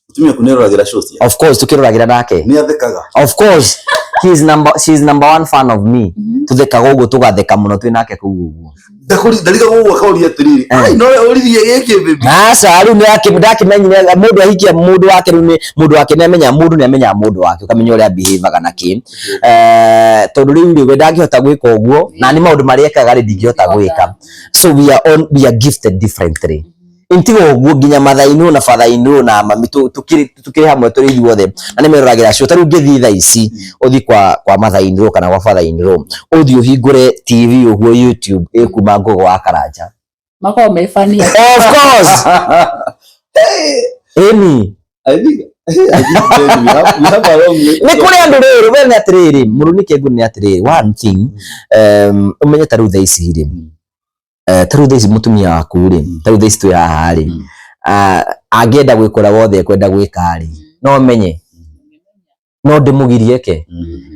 mutumia kuneroragira shows of course tukiroragira nake ni athekaga of course she's number one fan of me tutheka gugu tugatheka muno twinake kugugu ndariga gugu akauri atiriri ai no uririe geke baby asa ari ni yake ndakimenyera mundu ahikia mundu wake ni mundu wake ni amenya mundu wake ukamenya uria behave kana ki tondu riu we ndangihota gwika uguo na ni maundu mariekaga ri ndingihota gwika so we are gifted differently intigo uguo nginya mathainu na fathainu na mami tukiri hamwe turi ithuothe na ni meroragira cio taru ngithi tha ici uthi kwa mathainu kana kwa fathainu uthi uhingure TV uguo YouTube ikuma Ngugi wa Karanja mako mefania of course Amy I think we have a long way ni kuri andu rero we ni atiriri murunike ngu ni atiriri one thing umenye taru tha ici ri taru tha ici mutumia waku ri taru tha ici tu haha ri angenda gwikora wothe kwenda gwika ri no menye no ndimugirie ke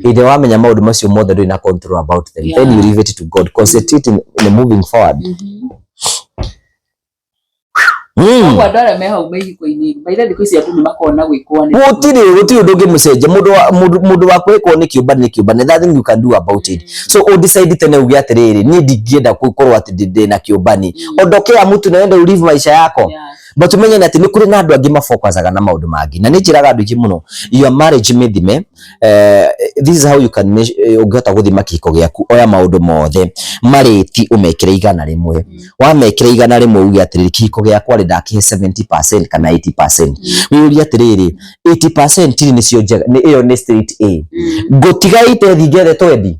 inde wamenya maundu macio mothe nduri na control about them then you leave it to God concentrate in moving forward kwa ndara meha umehi koini baida thiko cia andu ni makona gwikwa ni gutiri undu ngimucenje mundu wa kwikwo ni kiumba nothing you can do about it so o decide tene ugi atiriri ni ndingienda gukorwo ati ndi na kiumbani ondokea mtu naenda ulive maisha yako but umenye na ati ni kuri na andu angi mafokasaga na maundu mangi na ni njiraga andu ingi muno your marriage mithime this is how you can ungehota guthima kihiko giaku oya maundu mothe mariti umekire igana rimwe wamekire igana rimwe uge atiriri kihiko giakwa ri ndakihe 70% kana 80% wiuria atiriri 80% ni cio njega ni iyo ni state A gutigaite thingere twendi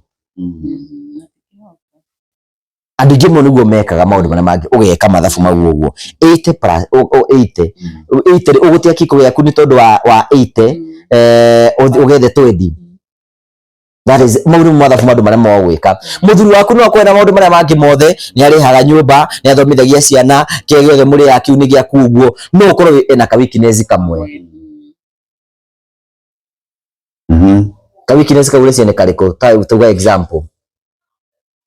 andu ingi muno niguo mekaga maundu maria mangi ugeka mathabu mau uguo 80 plus 80 ugutia kihiko giaku ni tondu wa 80 ugethe twendi. That is maundu mathabu maundu maria mogwika muthuri waku no kwenda maundu maria mangi mothe ni arihaga nyumba ni athomithagia ciana kiegothe muri yakiu ni giaku uguo no ukorwo ena ka weakness kamwe ka weakness kaure ciana kariko tuga example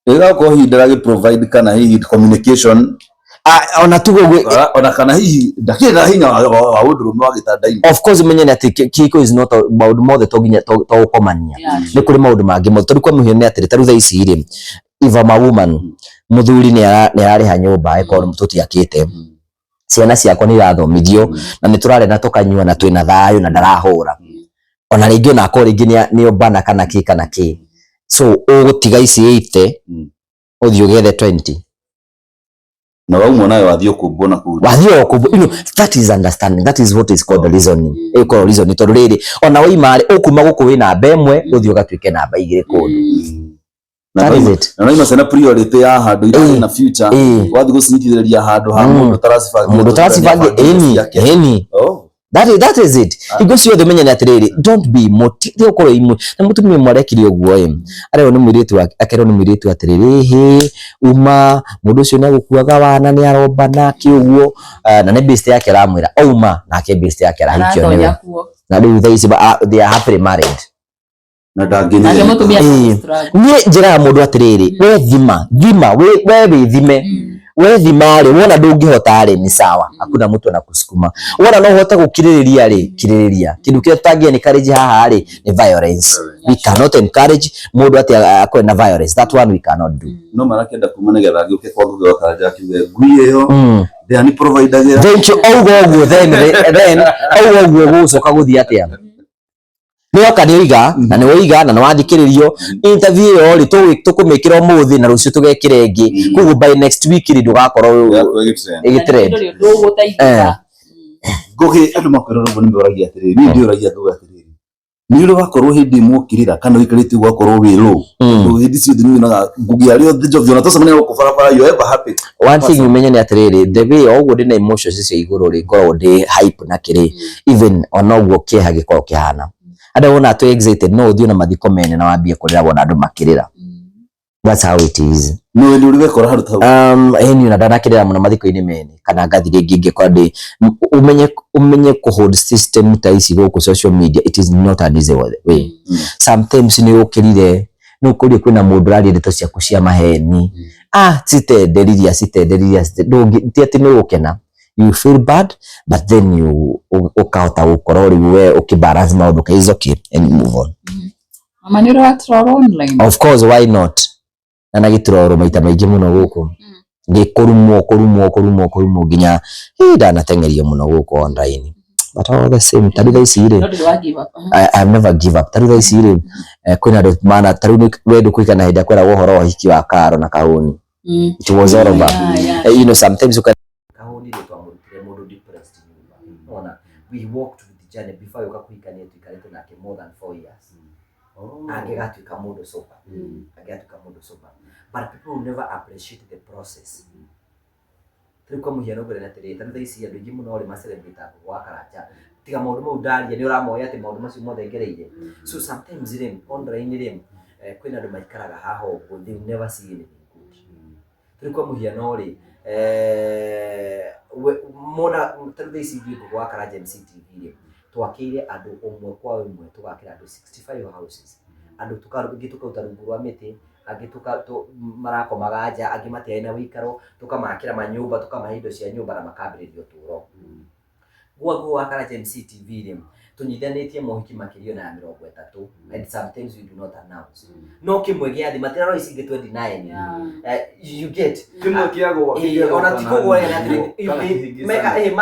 ega ko hindara provide kana hihi communication ona tugo ona kana hihi ndakira hinya wa undurume wa gitanda-ini. Of course menye ati kiko is not about mothe toginya to ukomania ni kuri maundu mangi mo turi kwa muhione ati taru tha ici ri if I'm a woman muthuri ni arariha nyumba eko mututi akite ciana ciakwa ni irathomithio na ni turare na tukanyua na twina thayu na ndarahura ona ringi na ko ringi ni obana kana ki so ugutiga ici 80 uthi ugethe 20 na waumwa nayo wathio kumbona that is understanding, that is what is called reasoning reasoning to riri ona waimare ukuma guku wina bemwe uthi ugatwike namba igire kundu that is it na ima sana priority ya handu ira na future wathi gucinyithiriria handu ha mundu tarasibangi eni that is it igo cio the menya atiriri don't be motive ukoro imu na mutumia mwarekire uguo areo ni mwiritu akero ni mwiritu atiriri he uma mundu cio na gukuaga wana ni arobana kiuguo na ne best yake ramwira uma na ke best yake rahikio newe na riu thaisi they are happily married na ndangini ni njira mundu atiriri we thima we thime we thimari wona ndungihota ari ni sawa hakuna mtu anakusukuma wona no uhota gukiririria ri kiririria kindu kile tutangie encourage haha ari ni violence we cannot encourage mundu ati akwe na violence that one we cannot do no marakenda kumana getha ngiuke kwa Ngugi wa Karanja kiuge ngui iyo they ani provider thank you ogo then ogo gucoka guthia atia ni okaniiga na ni wiga na wathikiririo interview yo ri tukumikira umuthi na rucio tugekire ingi kugu by next week ri ndugakorwo egitrend Ngugi andu makorwo bo nimboragia atiriri ni ndioragia Ngugi atiriri ni ro bakorwo hindi mukirira kana wikarite gwakorwo wiru hindi cio thini na Ngugi ari othe jovyo na tosa mane gukubarabara you ever happy one thing umenye ni atiriri the way oguo ndina emotions cio iguru ri ngoro ndi hype na kiri even onoguo kieha gikorwo kihana ada wona to excited no uthio na mathiko mene na wambie kurira wona andu makirira that's how it is no ndi uriwe kora haruta eni na dana kirira muno mathiko ini mene kana ngathire nginge kwa ndi umenye ku hold system ta ici goku social media it is not an easy way sometimes ni ukirire no kuri kwina mundu rari ndeto cia kucia maheni citenderiria ndungi ati ni ukena you feel bad but then you ukahota gukora riwe ukibalance maundu kaizo okay and move on amaniro atroro online of course why not na gitroro maita maingi muno guku ngikurumwo nginya ndanatengerio muno guku online but all the same tarutha icire I never give up tarutha icire kwina ndo mana taru wedu kuika na hida kwera wohoro hiki wa karo na kauni it was all over you know sometimes kahuni ndo twamurikire mundu depressed nyumba we walked with the journey before yukakuikania tuikarete nake more than 4 years angegatuika mundu sober but people will never appreciate the process turiko muhiano ngore na tere tanda ici andu ingi muno ri ma celebrate kwa Karanja tiga maundu mau ndaria ni uramoya ati maundu macio mothe ngereire so sometimes rim online rim kwina andu maikaraga haha uguo they never see anything good turiko muhiano ri mona tanda ici ngi kwa Karanja MCTV ri twakire andu umwe kwa umwe tugakira andu 65 houses andu tukauta rungu rwa miti agituka marako magaja agimatia ina wikaro tukamakira manyumba tukamahindo cia nyumba na makambiririo turo gwa Karanja MCTV rim tunyithanĩtie mohiki makĩrio na 30 and sometimes we do not announce no kimwe gĩa thĩ matiraro ici ingĩ 29 you get kimwe kĩagwo ona tikũgwo na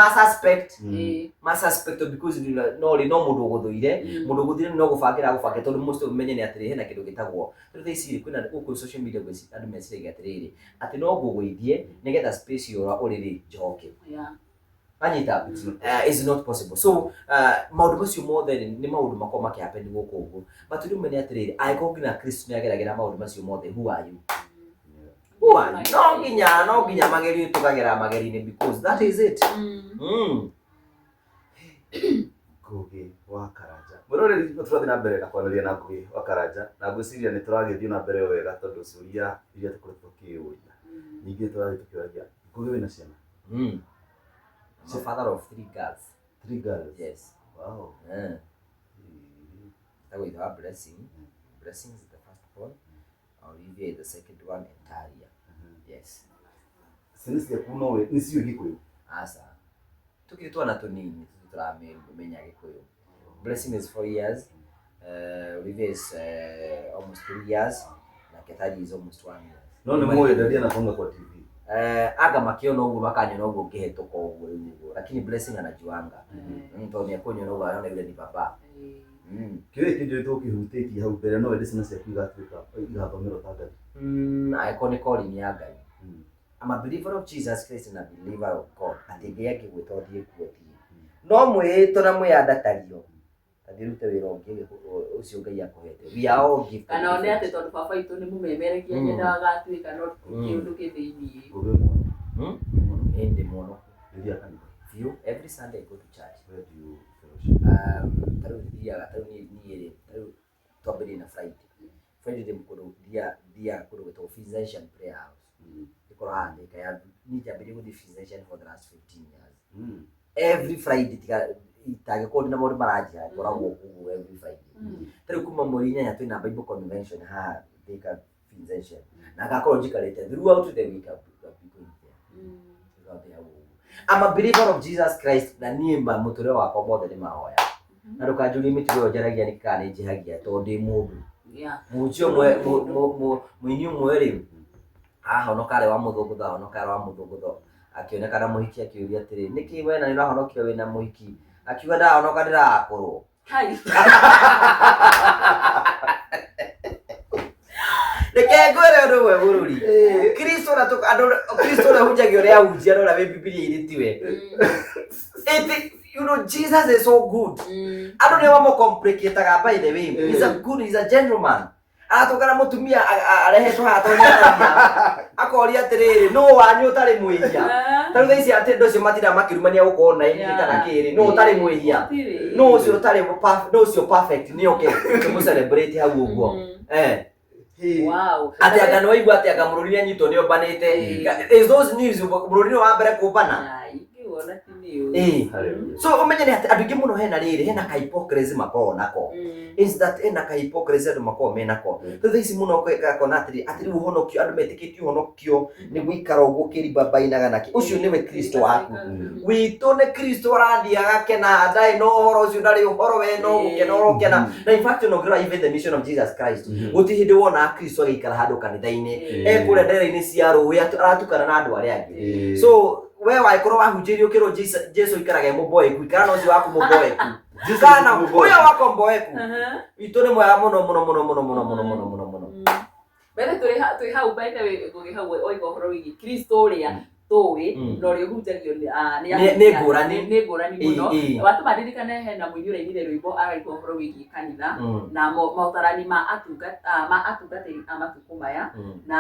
ma suspect because no mũndũ ũgũthũire mũndũ ũgũthire no gũbangĩra tondũ most umenye nĩ atĩrĩ hena kĩndũ gĩtagwo rĩu ici kwĩna gũkũ social media gwĩci andũ meciragia atĩrĩrĩ atĩ no ngũgũithie nĩgetha space yora ũrĩrĩ njoke Kanitha is not possible. So maũndũ macio mothe nĩ maũndũ makwa makĩhappen gũkũ ũguo. But rĩu menye atĩrĩrĩ angĩkorwo nginya Kristo nĩ ageragĩra maũndũ macio mothe who are you? Who are you? No nginya magerio tũkagera mageri-inĩ because that is it. Ngugi wa Karanja. Mũroreri tũrathiĩ na mbere na kwaranĩria na Ngugi wa Karanja na ngwĩciria nĩ tũragĩthiĩ na mbere wega tondũ ciũria iria tũkoretwo tũkĩũria. Ningĩ tũrathiĩ tũkĩũria Ngugi wĩna ciana? I'm a father of 3 girls. 3 girls? Yes. Wow. That was our blessing. Blessing is the first born. Olivia is the second one and Taria. Yes. Since kuno we nisiyo Gikuyu. Asa. Tukitwa na tunini turamenya Gikuyu. Blessing is 4 years. Olivia is almost 3 years. Na Taria is almost 1 year. No ni moyo ndio anakonga kwa TV. Aga makiona ũguo makanyona ũguo ngĩhetũka ũguo lakini blessing anajuanga tondũ nĩ akũnyona ũguo anaona yule ni baba kĩrĩa kĩnjũ tũkĩhutĩtie hau mbere no wende ciana ciaku igatuĩka igathomero ta Ngai aĩkorwo nĩ calling ya Ngai I'm a believer of Jesus Christ and a believer of God atĩ Ngai angĩgwĩta ũthiĩ kuo no mwĩtwo na mwĩandatario Adirute wĩra ũngĩ ũcio Ngai akũhete. We are all gifted. Kana one atĩ tondũ baba itũ nĩ mũmemerekia nyenda agatuĩka no kĩũndũ kĩthĩinĩ. Ende mũno. Rĩrĩa kanitha. Few every Sunday I go to church. Where do you fellowship? Tarũ niĩ twambĩrĩrie na Friday. Friday nĩ mũkũrũ dia kũrũ gwĩtwo Physician Prayer House. Ĩkorwo handĩka ya niĩ njambĩrĩrie gũthiĩ Physician for the last 15 years. Every Friday itagĩkorwo na maũndũ maranjia ngoragwo kuo every Friday. Tarĩu kuma mweri 8 twĩna Bible convention ha Thika Physician. Na ngakorwo njikarĩte throughout the week of people there. I'm a believer of Jesus Christ na niĩ mũtũrĩre wakwa mothe nĩ mahoya. Na ndũkanjũrie mĩtugo njaragia nĩ kana njihagia tondũ ndĩ mũndũ. Mũcio mũini ũmwe rĩ ahonoka arĩ wa mũthũngũtho ahonoka arĩ wa mũthũngũtho akĩonekana mũhiki akĩũria atĩrĩ nĩkĩ we na nĩ ũrahonokire wĩna mũhiki akiuga ndahonoka ndĩrakorwo Nikengwere ũndũ ũmwe bũrũri Kristo na Kristo ũrĩa hunjagia ũrĩa ahunjia na ũrĩa wĩ Bibilia-inĩ tiwe you know Jesus is so good andũ nĩ mamũcomplicateaga by the way he's a gentleman atũkana mũtumia arehetwo haha tondũ akoria atĩrĩrĩ no wanyu ũtarĩ mwĩhia tarũ thaa ici atĩ ndũ cio matira makĩrumania gũkorwo na inyitĩ kana kĩrĩ no ũtarĩ mwĩhia no ũcio ũtarĩ no ũcio perfect nĩ oke tũmũ celebrate hau ũguo Wow. Ati anga no igua ati anga mũrũri anyitwo nĩ ombanĩte is those news mũrũri wa mbere kũmbana so umenye nĩ andũ aingĩ mũno hena rĩrĩ hena ka hypocrisy makorwo nako is that hena ka hypocrisy andũ makorwo menako tondũ ici mũno gakona atĩ ũhonokio andũ metĩkĩtie ũhonokio nĩ gũikara ũguo kĩribaba-inaga nake ũcio nĩwe Kristo waku witũ nĩ Kristo arathiĩ agakena ndarĩ no ũhoro ũcio ndarĩ ũhoro we no gũkena ũrokena na in fact no ngira even the mission of Jesus Christ gũtirĩ hĩndĩ wona Kristo agĩikara handũ kanitha-inĩ ekũrĩa ndere-inĩ cia rũĩ aratukana na andũ arĩa angĩ so we waĩkorwo wahunjĩrio kĩrwo Jesu ikaraga mũmboeku ikara no ũcio waku mũmboeku kana ũyũ wako mboeku witũ nĩ mwega mũno Mbere tũrĩ hau by the way Ngugi hau oiga ũhoro wĩgiĩ Kristo ũrĩa tũĩ na ũrĩa ũhunjagio nĩ ngũrani mũno watũma ndirikane hena mũini ũrainire rwĩmbo araigua ũhoro wĩgiĩ kanitha na maũtarani ma atungatĩri a matukũ maya na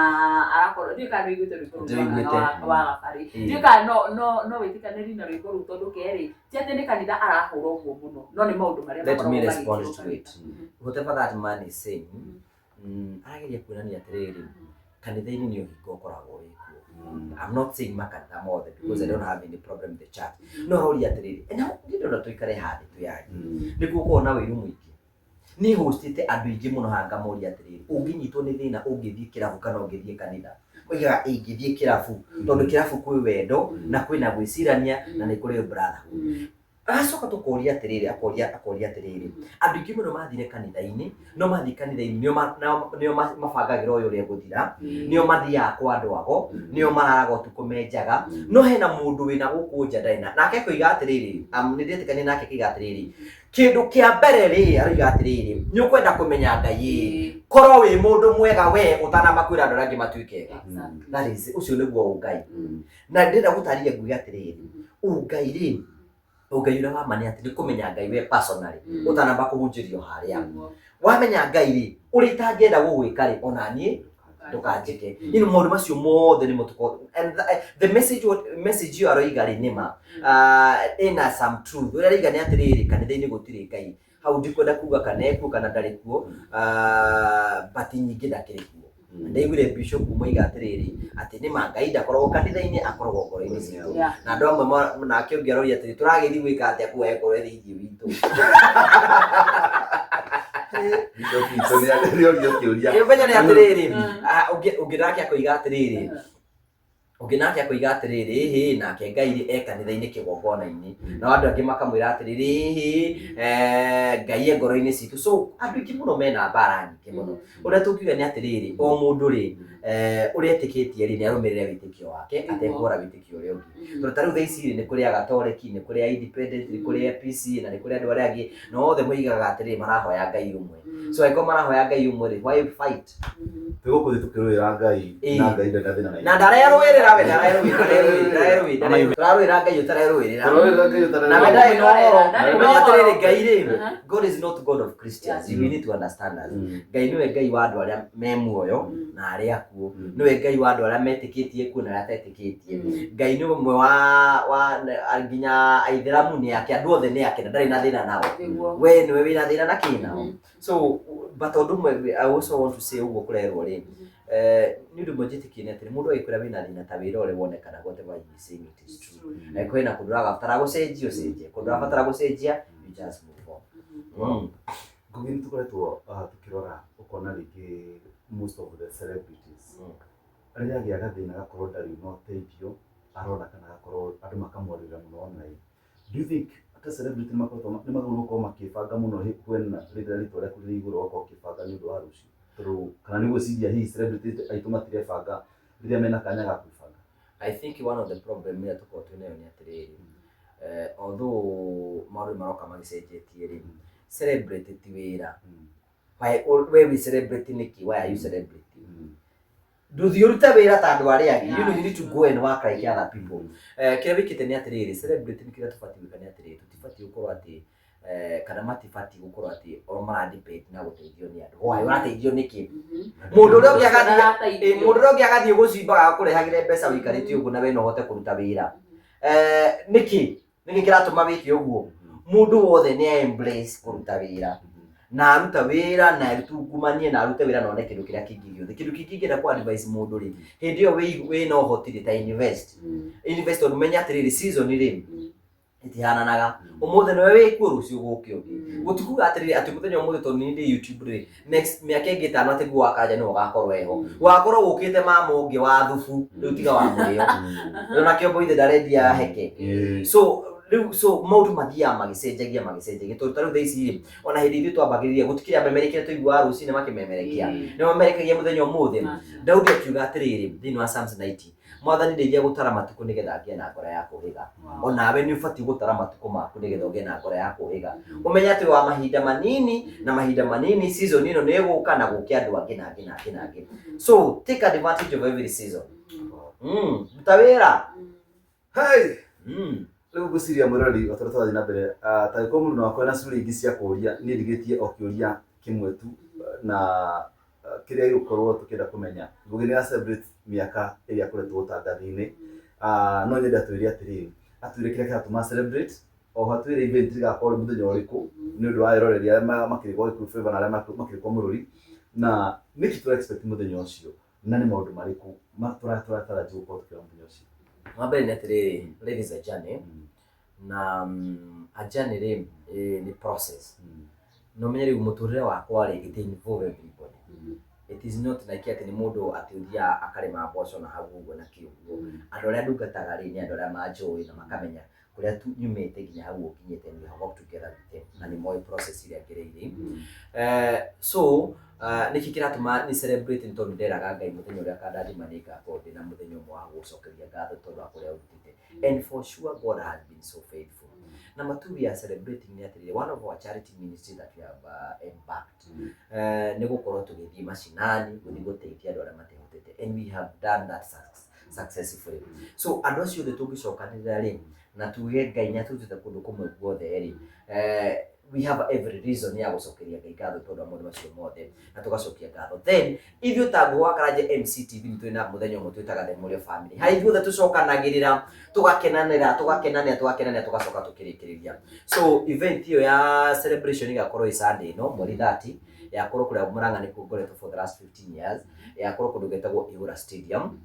arakorwo ndiũĩ kana nĩũiguĩte rwĩmbo wa gabarĩ ndiũĩ kana no wĩtĩkanĩri na rwĩmbo rũu tondũ kerĩ ti atĩ nĩ kanitha arahũra ũguo mũno no nĩ maũndũ marĩa let me respond to it whatever that man is saying arageria kuonania atĩrĩrĩ kanitha-inĩ nĩ ũhinga ũkoragwo wĩkuo I'm not saying makanitha mothe because I don't have any problem with the church no roria atĩrĩrĩ na ndĩrona tũikare handũ tuyage nĩguo ũkorwo na wĩru mũingĩ nĩ hostete andũ aingĩ mũno hanga moria atĩrĩrĩ ũngĩnyitwo nĩ thĩna ũngĩthiĩ kĩrabu kana ũngĩthiĩ kanitha oigaga ingĩthiĩ kĩrabu tondũ kĩrabu kwĩ wendo na kwĩna gwĩcirania na nĩ kũrĩ brotherhood Acoka tukoria atiriri akoria atiriri andu ingi muno mathire kanitha-ini no mathi kanitha-ini nio mabangagira uyu uria guthira nio mathiaga kwa andu ago nio mararaga utuku menjaga no hena mundu wina guku nja ndaina nake koiga atiriri ni nditikania nake kiga atiriri kindu kia mbere ri ariga atiriri ni ukwenda kumenya Ngai korwo wi mundu mwega we utanamba kwira andu angi matuikega that is ucio niguo ungai na ndenda gutaria ngugi atiriri ungai ri Ngai ura wa mani ati ni kumenya Ngai we personally utanamba kuhunjirio haria wamenya Ngai ri uri tangenda gugwika ri onani ndukanjike ino maundu macio mothe ni mutuko and the message you are igari nima in some truth uri igani atiriri kanitha-ini gutiri Ngai hau ndikwenda kuga kaneku kana ndari kuo but nyingi ndakiri kuo ndaigwire bishop moiga atiriri ati ni Ngai ndakorwo kanitha-ini akorwo ngoro-ini citu na andu amwe nake ungiaroria atiri turagethi gwika atia kuhe ngoro thii witu Bishop ni atiriri ungirakia kuiga atiriri unginakia kuiga atiriri nake Ngai e kanitha-ini kigongona-ini na andu angi makamwira atiriri Ngai ngoro-ini citu so andu ingi muno mena mbara nyingi muno uria tukiuga ni atiriri o mundu ri uria etikitie ri ni arumirire witikio wake atekura witikio uria ungi tondu tariu thaici ni kuri agatoreki ni kuri independent ni kuri APC na ni kuri andu aria angi no othe moigaga atiriri marahoya Ngai umwe so aiko marahoya Ngai umwe ri why fight tugukuthi tukirwira Ngai na Ngai ndathina na ndarerwirira we ndarerwirira Ngai utarerwirira na medai no atiriri Ngai ri God is not God of Christians you need to understand that Ngai niwe Ngai wa andu aria me muoyo na aria akuo niwe Ngai wa andu aria metikitie kuo na aria tetikitie Ngai ni umwe wa nginya aithiramu ni yake andu othe ni yake na ndari na thina nao we niwe wina thina na kinao so but ondu I also want to say uguo kurerwo ri ni undu mojitikie atiri mundu aikwira wina thina ta wira uri wonekana whatever you say it is true kwina kundu rabatara gucenjia ucenjie kundu rabatara gucenjia you just move on Ngugi tukoretwo tukirora ukona ringi most of the celebrities aria agiaga thina gakorwo ndari no teithio arona kana gakorwo andu makamworira muno online do you think ata celebrity ni maguru gukorwo makibanga muno kwena rĩrĩa rĩtwa rĩaku rĩrĩ igũrũ wakorwo ũkĩbanga nĩ ũndũ wa rũciũ tondũ kana nĩguo ciria hihi celebrity aitũ matirebanga rĩrĩa mena kanya ga kwĩbanga I think one of the problem iria tukorwo twĩnayo nĩ atiriri although maũndũ maroka magicenjetie ri celebrity ti wĩra we wi celebrity nĩki why are you celebrity nduthi urute wĩra ta andũ arĩa angĩ you need to go and work like other people kĩrĩa wĩkĩte nĩ atiriri celebrity nĩ kĩrĩa tũbatiĩ gwĩka nĩ atiriri tũtibatiĩ gũkorwo atĩ kana matibatiĩ gũkorwo atĩ o maradepend na gũteithio nĩ andũ why ũrateithio nĩkĩ mũndũ ũrĩa ũngĩ agathiĩ gũcimbaga kũrehagĩre mbeca wĩikarĩte ũguo na we no ũhote kũruta wĩra nĩkĩ kĩratũma wĩke ũguo mundu wothe ni embrace kuruta wira na aruta wira na arutungumanie na arute wira na one kindu kiria kingi giothe kindu kingi ngira ku advice mundu ri hindi iyo we no hotire ta invest on menya atiriri season ri itihananaga umuthe niwe wikuo rucio gukio gutikuga atiriri ati muthenya umuthe to ni YouTube ri next miaka ingi tano ati gwa Karanja ni ugakorwo eho wakorwo gukite mama ungi wa thubu riu tiga wa murio na kĩombo ithe ndarendia heke so maundu mathia magicenjagia tondu tariu thaici ona hindi ithu twambagiriria gutikira memerekire tuigua ruci ni makimemerekia ni mamerekegia muthenya umuthe Daudi akiuga atiriri thini wa Psalms 90 mwathani ndeithia gutara matuku nigetha ngie na ngoro ya kuhiga onawe ni ubati gutara matuku maku nigetha ngie na ngoro ya kuhiga umenya ati wa mahinda manini season ino ni guka na gukia andu angi na angi so take advantage of every season mutawira hey riu guciria murori watoro na mbere ta ko mundu wakwa na curi ingi cia kuria ni ndigitie o kiuria kimwe tu na kiria gukorwo tukenda kumenya Ngugi ni celebrate miaka iria kuretwo utangathi-ini no nyenda twiri atiriri atwire kiria kiratuma celebrate o hatwire event igakorwo muthenya uriku ni undu wa iroreri aria makirigwo ku favor na aria makirigwo murori na niki tu expect muthenya ucio na ni maundu mariku turatarajia gukorwo tukira muthenya ucio mabere ni atiriri life is a journey na a journey ni process no menye riu muturire wakwa ri it involve everybody it is not like ati ni mundu atiuthia akarima mboco na hau uguo na kiugo andu aria ndungataga ri ni andu aria manjui na makamenya kuria tu nyumete nginya hau ukinyete we have worked together with them na ni moi process ile agereire so niki kiratuma ni celebrate ntondu nderaga Ngai muthenya uria kandathimaniga kondi na muthenya umwe wa gucokeria ngatho tondu wa kuria urutite and for sure God has been so faithful. Number 2, we are celebrating one of our charity ministries that we have embarked ni gukorwo tugithii mashinani guteithia andu aria matehotete and we have done that successfully. So andu acio the tungicokanirira ri na tuge Ngai nyatutite kundu kumwe guothe ri we have every reason ya gucokeria Ngai ngatho tondu maundu macio mothe na tugacokia ngatho. Then ithuĩ ta Ngugi Karanja MCTV nĩ twĩna mũthenya ũmwe twĩtaga The Murio Family. Harĩa ithuothe tũcokanagĩrĩra tugakenanĩra tugacoka tũkĩrĩkĩrĩria. So event iyo ya celebration igakorwo Sunday no mweri 30 yakorwo kũrĩa Murang'a nĩ kũngoretwo for the last 15 years yakorwo kũndũ gwĩtagwo Ihura Stadium.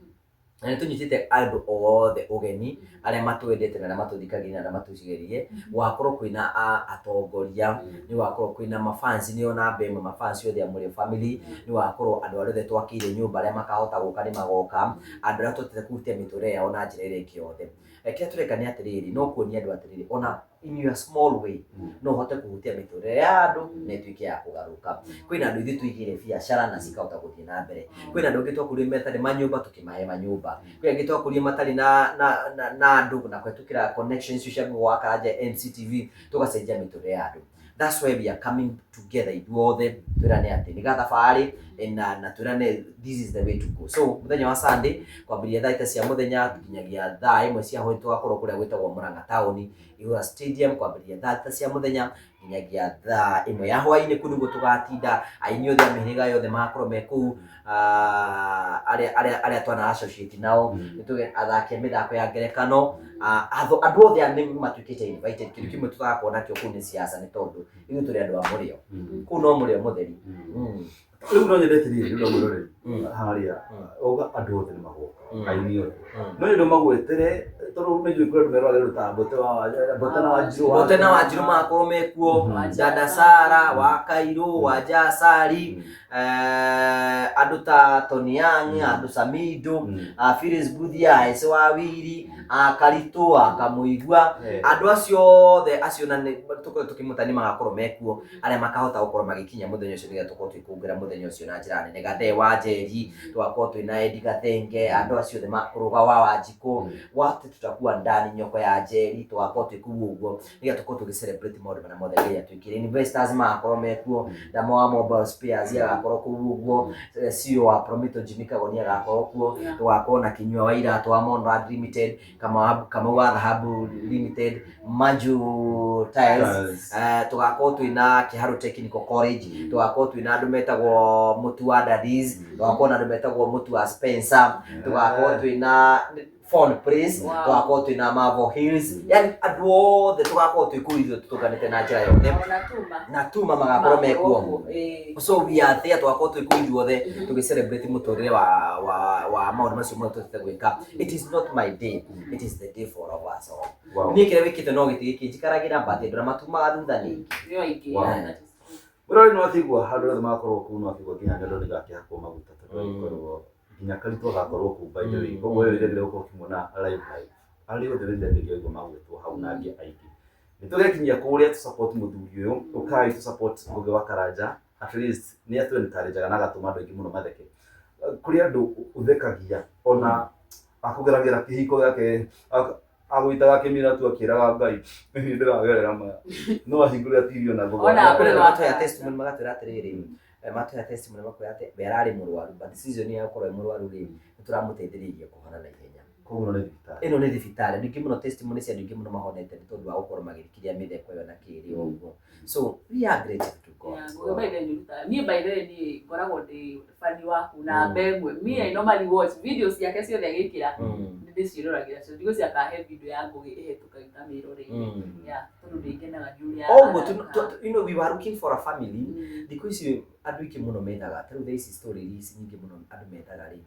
Na tunyitite andu othe ugeni aria matwendete na matuthikagiria na matucigerie wakorwo kwina atongoria ni wakorwo kwina mafans ni ona bema mafans yothe ya Murio family ni wakorwo andu aria twakire nyumba aria makahota guka ni magoka andu aria tutete kutia miture yao na njira ire kiothe kia tureka ni atiriri no kuonia andu atiriri ona in your small way no hote kuhutia miture ya andu na ituike ya kugaruka. Kwina andu ithu tuigire biashara na cikahota guthie na mbere. Kwina andu ngitwakurie metari manyumba tukimahe manyumba. Kwina ngitwakurie matari na andu na kwetukira connections cia Ngugi Karanja MCTV tugacenjia miture ya andu. That's why we are coming together ithuothe twirane ati ni gathabari na twirane this is the way to go. So muthenya wa Sunday kwambiria thaa 9 cia muthenya nginyagia thaa 1 cia hwaĩ tugakorwo kuria gwitagwo Murang'a town Ihura Stadium kwambiria thaa 9 cia muthenya nginyagia thaa 1 ya hwaĩ-inĩ kũu nĩguo tugatinda aini othe a mĩhĩrĩga yothe magakorwo me kũu aria twana associate nao nituge athaki a mĩthako ya ngerekano andu othe ani matuikite invited kindu kimwe tutakorwo nakio kũu ni siasa ni tondu ithu turi andu a Murio kũu no Murio mutheri riu no nyendete riri riu murore haria oga andu othe ni magoka aini othe no ndu magwetere tondu ni njui kũrĩa ndũmero ageruta bote na Wanjiru makorwo mekuo Dada Sara wa Kairu wa Jasari andu ta Toniang andu Samido Phyllis Buthia ese wa Wiri Karitu Kamuigua andu acio the acio na tukimutani magakorwo mekuo aria makahota gukorwo magikinya muthenya ucio niga tukorwo twikungira muthenya ucio na njira nene Gathe wa Njeri twakorwo twina Edi Gathenge andu acio the makuruga wa Wanjiku wate tutakuwa ndani nyoko ya Njeri twakorwo twikuo uguo niga tukorwo tugicelebrate maundu na mothe ya twikire investors magakorwo mekuo Ndamo wa Mobile Spares agakorwo kuo uguo CEO wa Promito Jimika Gonia agakorwo kuo twakorwo na Kinyua wa Iratu wa Monrad Limited kama wa Dhahabu Limited Manju Tiles tugakorwo twina Kiharu Technical College tugakorwo twina andu metagwo Mutu wa Daddies tugakorwo na andu metagwo Mutu wa Spencer tugakorwo twina Phone Place tugakorwo twina Marvel Hills yani andu othe tugakorwo twikuithio tutukanite na njira yothe na tuma magakorwo mekuo so we are there tugakorwo twikuithio othe tugicelebrate muturire wa maundu macio mothe tutete gwika. It is not my day, it is the day for all of us all. Ni kire wikite no gitiki njikaragira mbate ndura matumaga thutha ningi yo ingi murori no atigwa handu othe makorwo kuu no atigwa nginya ndondo nigakihakwo maguta tondu ikorwo nginya Kanitha gakorwo ku by the way koguo rĩrĩa uko kimona live ali othe rĩrĩa ndĩgĩigua magwetwo hau na angĩ aingĩ nĩtũgekinyia kũrĩa tu support mũthuri ũyũ ukai tu support Ngugi wa Karanja at least nĩ atwentarĩjaga na gatũma andũ aingĩ mũno matheke kũrĩ andũ uthekagia ona akũgeragĩra kĩhiko gĩake agwitaga kĩmira tu akĩraga Ngai nĩ ndĩragerera maya no ahingũrĩra TV ona Ngugi ona kũrĩ watu ya testimony magatwĩra atĩrĩrĩ matu ya testimony makoya ate berari murwaru but decision ya gũkorwo murwaru ri nituramuteithĩrĩria kuhona na ihenya koguo no thibitari ino ni thibitari ndingi muno testimony cia ndingi muno mahonete ni tondu wa gukorwo magirikiria mitheko iyo na kiri uguo so we are grateful to God. Ngugi by the ni by the ni ngoragwo ndi fani waku na mbegwe me I normally watch videos yake ciothe agikira ndiciroragĩra cio ndigo ciakahe video ya Ngugi ihetuka itamirore tondu ndingenaga Julia you know we were looking for a family because andu iki muno methaga through this story ici nyingi muno andu methaga ri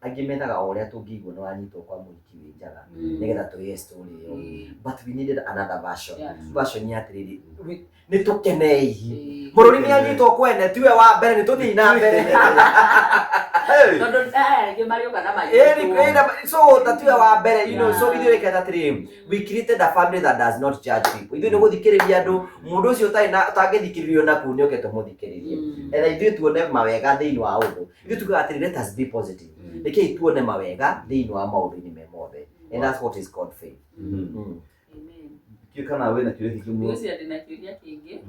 angĩ methaga uria tungĩigua nĩ wanyitwo kwa mũhiki wĩ njaga nigetha tũgĩe story ĩyo but we needed another version ya atiriri nĩ tũkenei mũrũri nĩ anyitwo kwene tiwe wa mbere nĩ tũthiĩ na mbere Tondu Mario kana so tatiwa wa mbere, you know, so video ikata trim. We created a family that does not judge people. Ithu no guthikiriria andu, mundu ucio utangithikiririo na ku ni okete muthikiririe. Etha ithu tuone mawega thiini wa undu. Ithu tukaga ati let us be positive. Reke tuone mawega thiini wa maundu-ini me mothe. And that's what is called faith. Amen. Kana we na kiuria kingi ucio ndina kiuria kingi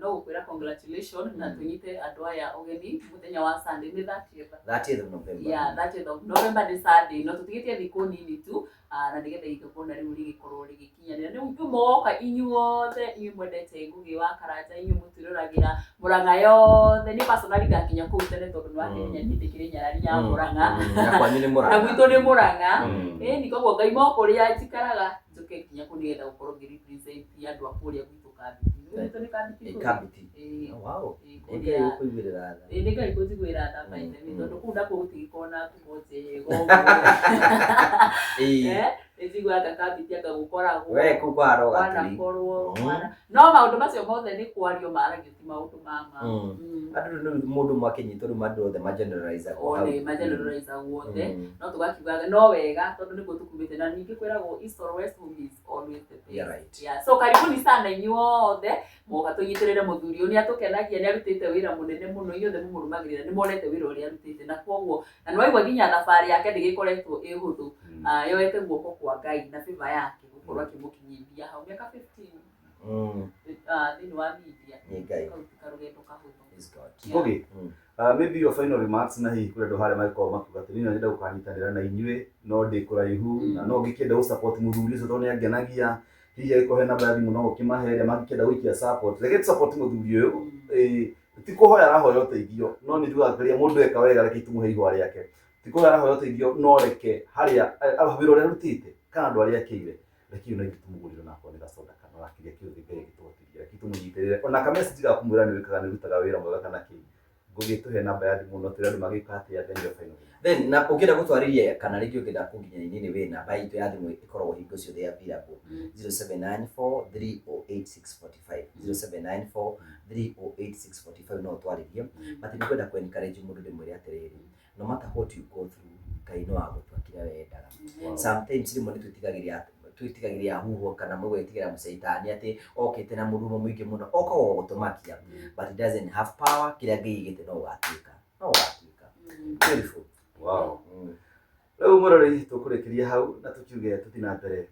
no gukwira congratulations na tunyite andu aya ugeni muthenya wa Sunday ni 30th of November. Yeah, 30th of November ni Sunday. No tutigitie thiku nini tu na nigetha igikona riu rigikorwo rigikinyanira ni moka inyuothe imwendete Ngugi wa Karanja inyu mutiruragira Murang'a yothe ni personally gakinya ku tene tondu no akinya ndikire nyarari ya Murang'a na kwanyu ni Murang'a na gwitu ni Murang'a ni koguo ngai moko ria njikaraga tuke kinya ku nigetha gukorwo ngirepresent andu akuria gwitu kabiti wow ngai kuzigwira tha maithe ni tondu kunda kugutigikona kumoje ezigwaga kabiti akagukoragwo we kukwaro gatiri no maundu macio mothe ni kwario maragio ti maundu mama andu mundu mwakinyito ru mandu othe mageneralize wothe no tugakiugaga no wega tondu nikuo tukumite na ningi kwiragwo east or west is always the best. Right. Yeah, so karibuni sana inyuothe moka tunyitirire muthuri oni atukenagia ni arutite wira munene muno inyuothe mumurumagirira ni monete wira uri arutite na kwoguo na nwaigwa ginya thabari yake ndigikoretwo ihuthu yoete guoko kwa Ngai na favor yake gukorwo akimukinyithia hau miaka 15 thini wa media ni Ngai karugendo kahuthu is God. Ngugi, maybe your final remarks na hi kure ndo hare maiko makugatiri na ndenda gukanyitanira na inyue no ndi kuraihu na no ngikenda u support muthuri ucio tondu angenagia hihi iko hena baadhi muno gukimaheria magikenda wikia support reke support muthuri uyu ti kuhoya arahoya uteithio no ni ndugakiria mundu eka wega reke tumuhe igwa riake ti kuhoya arahoya uteithio no reke haria wira uria rutite kana andu aria akire reke una gitumuguriro na kwa ni gacoda kana rakiria kiuthi Ngai gitutiria kitumunyiterere ona ka message ga kumwira ni wikaga ni rutaga wira mwega kana ki Ngugi tuhe namba ya thimu no tira magika ati ya then your final then na ukira gutwariria kana rĩngĩ ukenda kũnginya inini we namba itu ya thimu ikoragwo hingo ciothe available 0794308645 0794308645 no twaririe but ni kwenda ku encourage mundu ndimwire atiriri no matter what you go through Ngai no agutwakira wendaga sometimes rimwe ni twitigagiria huho kana mwetigira musaitani ati okete na murumo mwingi muno okawo gutumakia but it doesn't have power kila ngai gite no gatuika beautiful. Wow. Leo murori tukurikiria hau na tukiuge tutina mbere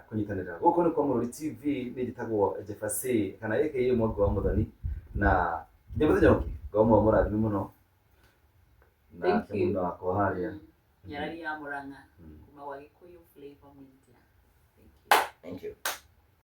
kunyitanira guko ni kwa Murori TV ndigitagwo Jefferson kana yake mwangu wa muthani na nyamuthonyoki gomo murathime muno na kimundo wako haria nyarari ya Murang'a kuma wa Gikuyu Flavor Media. Thank you.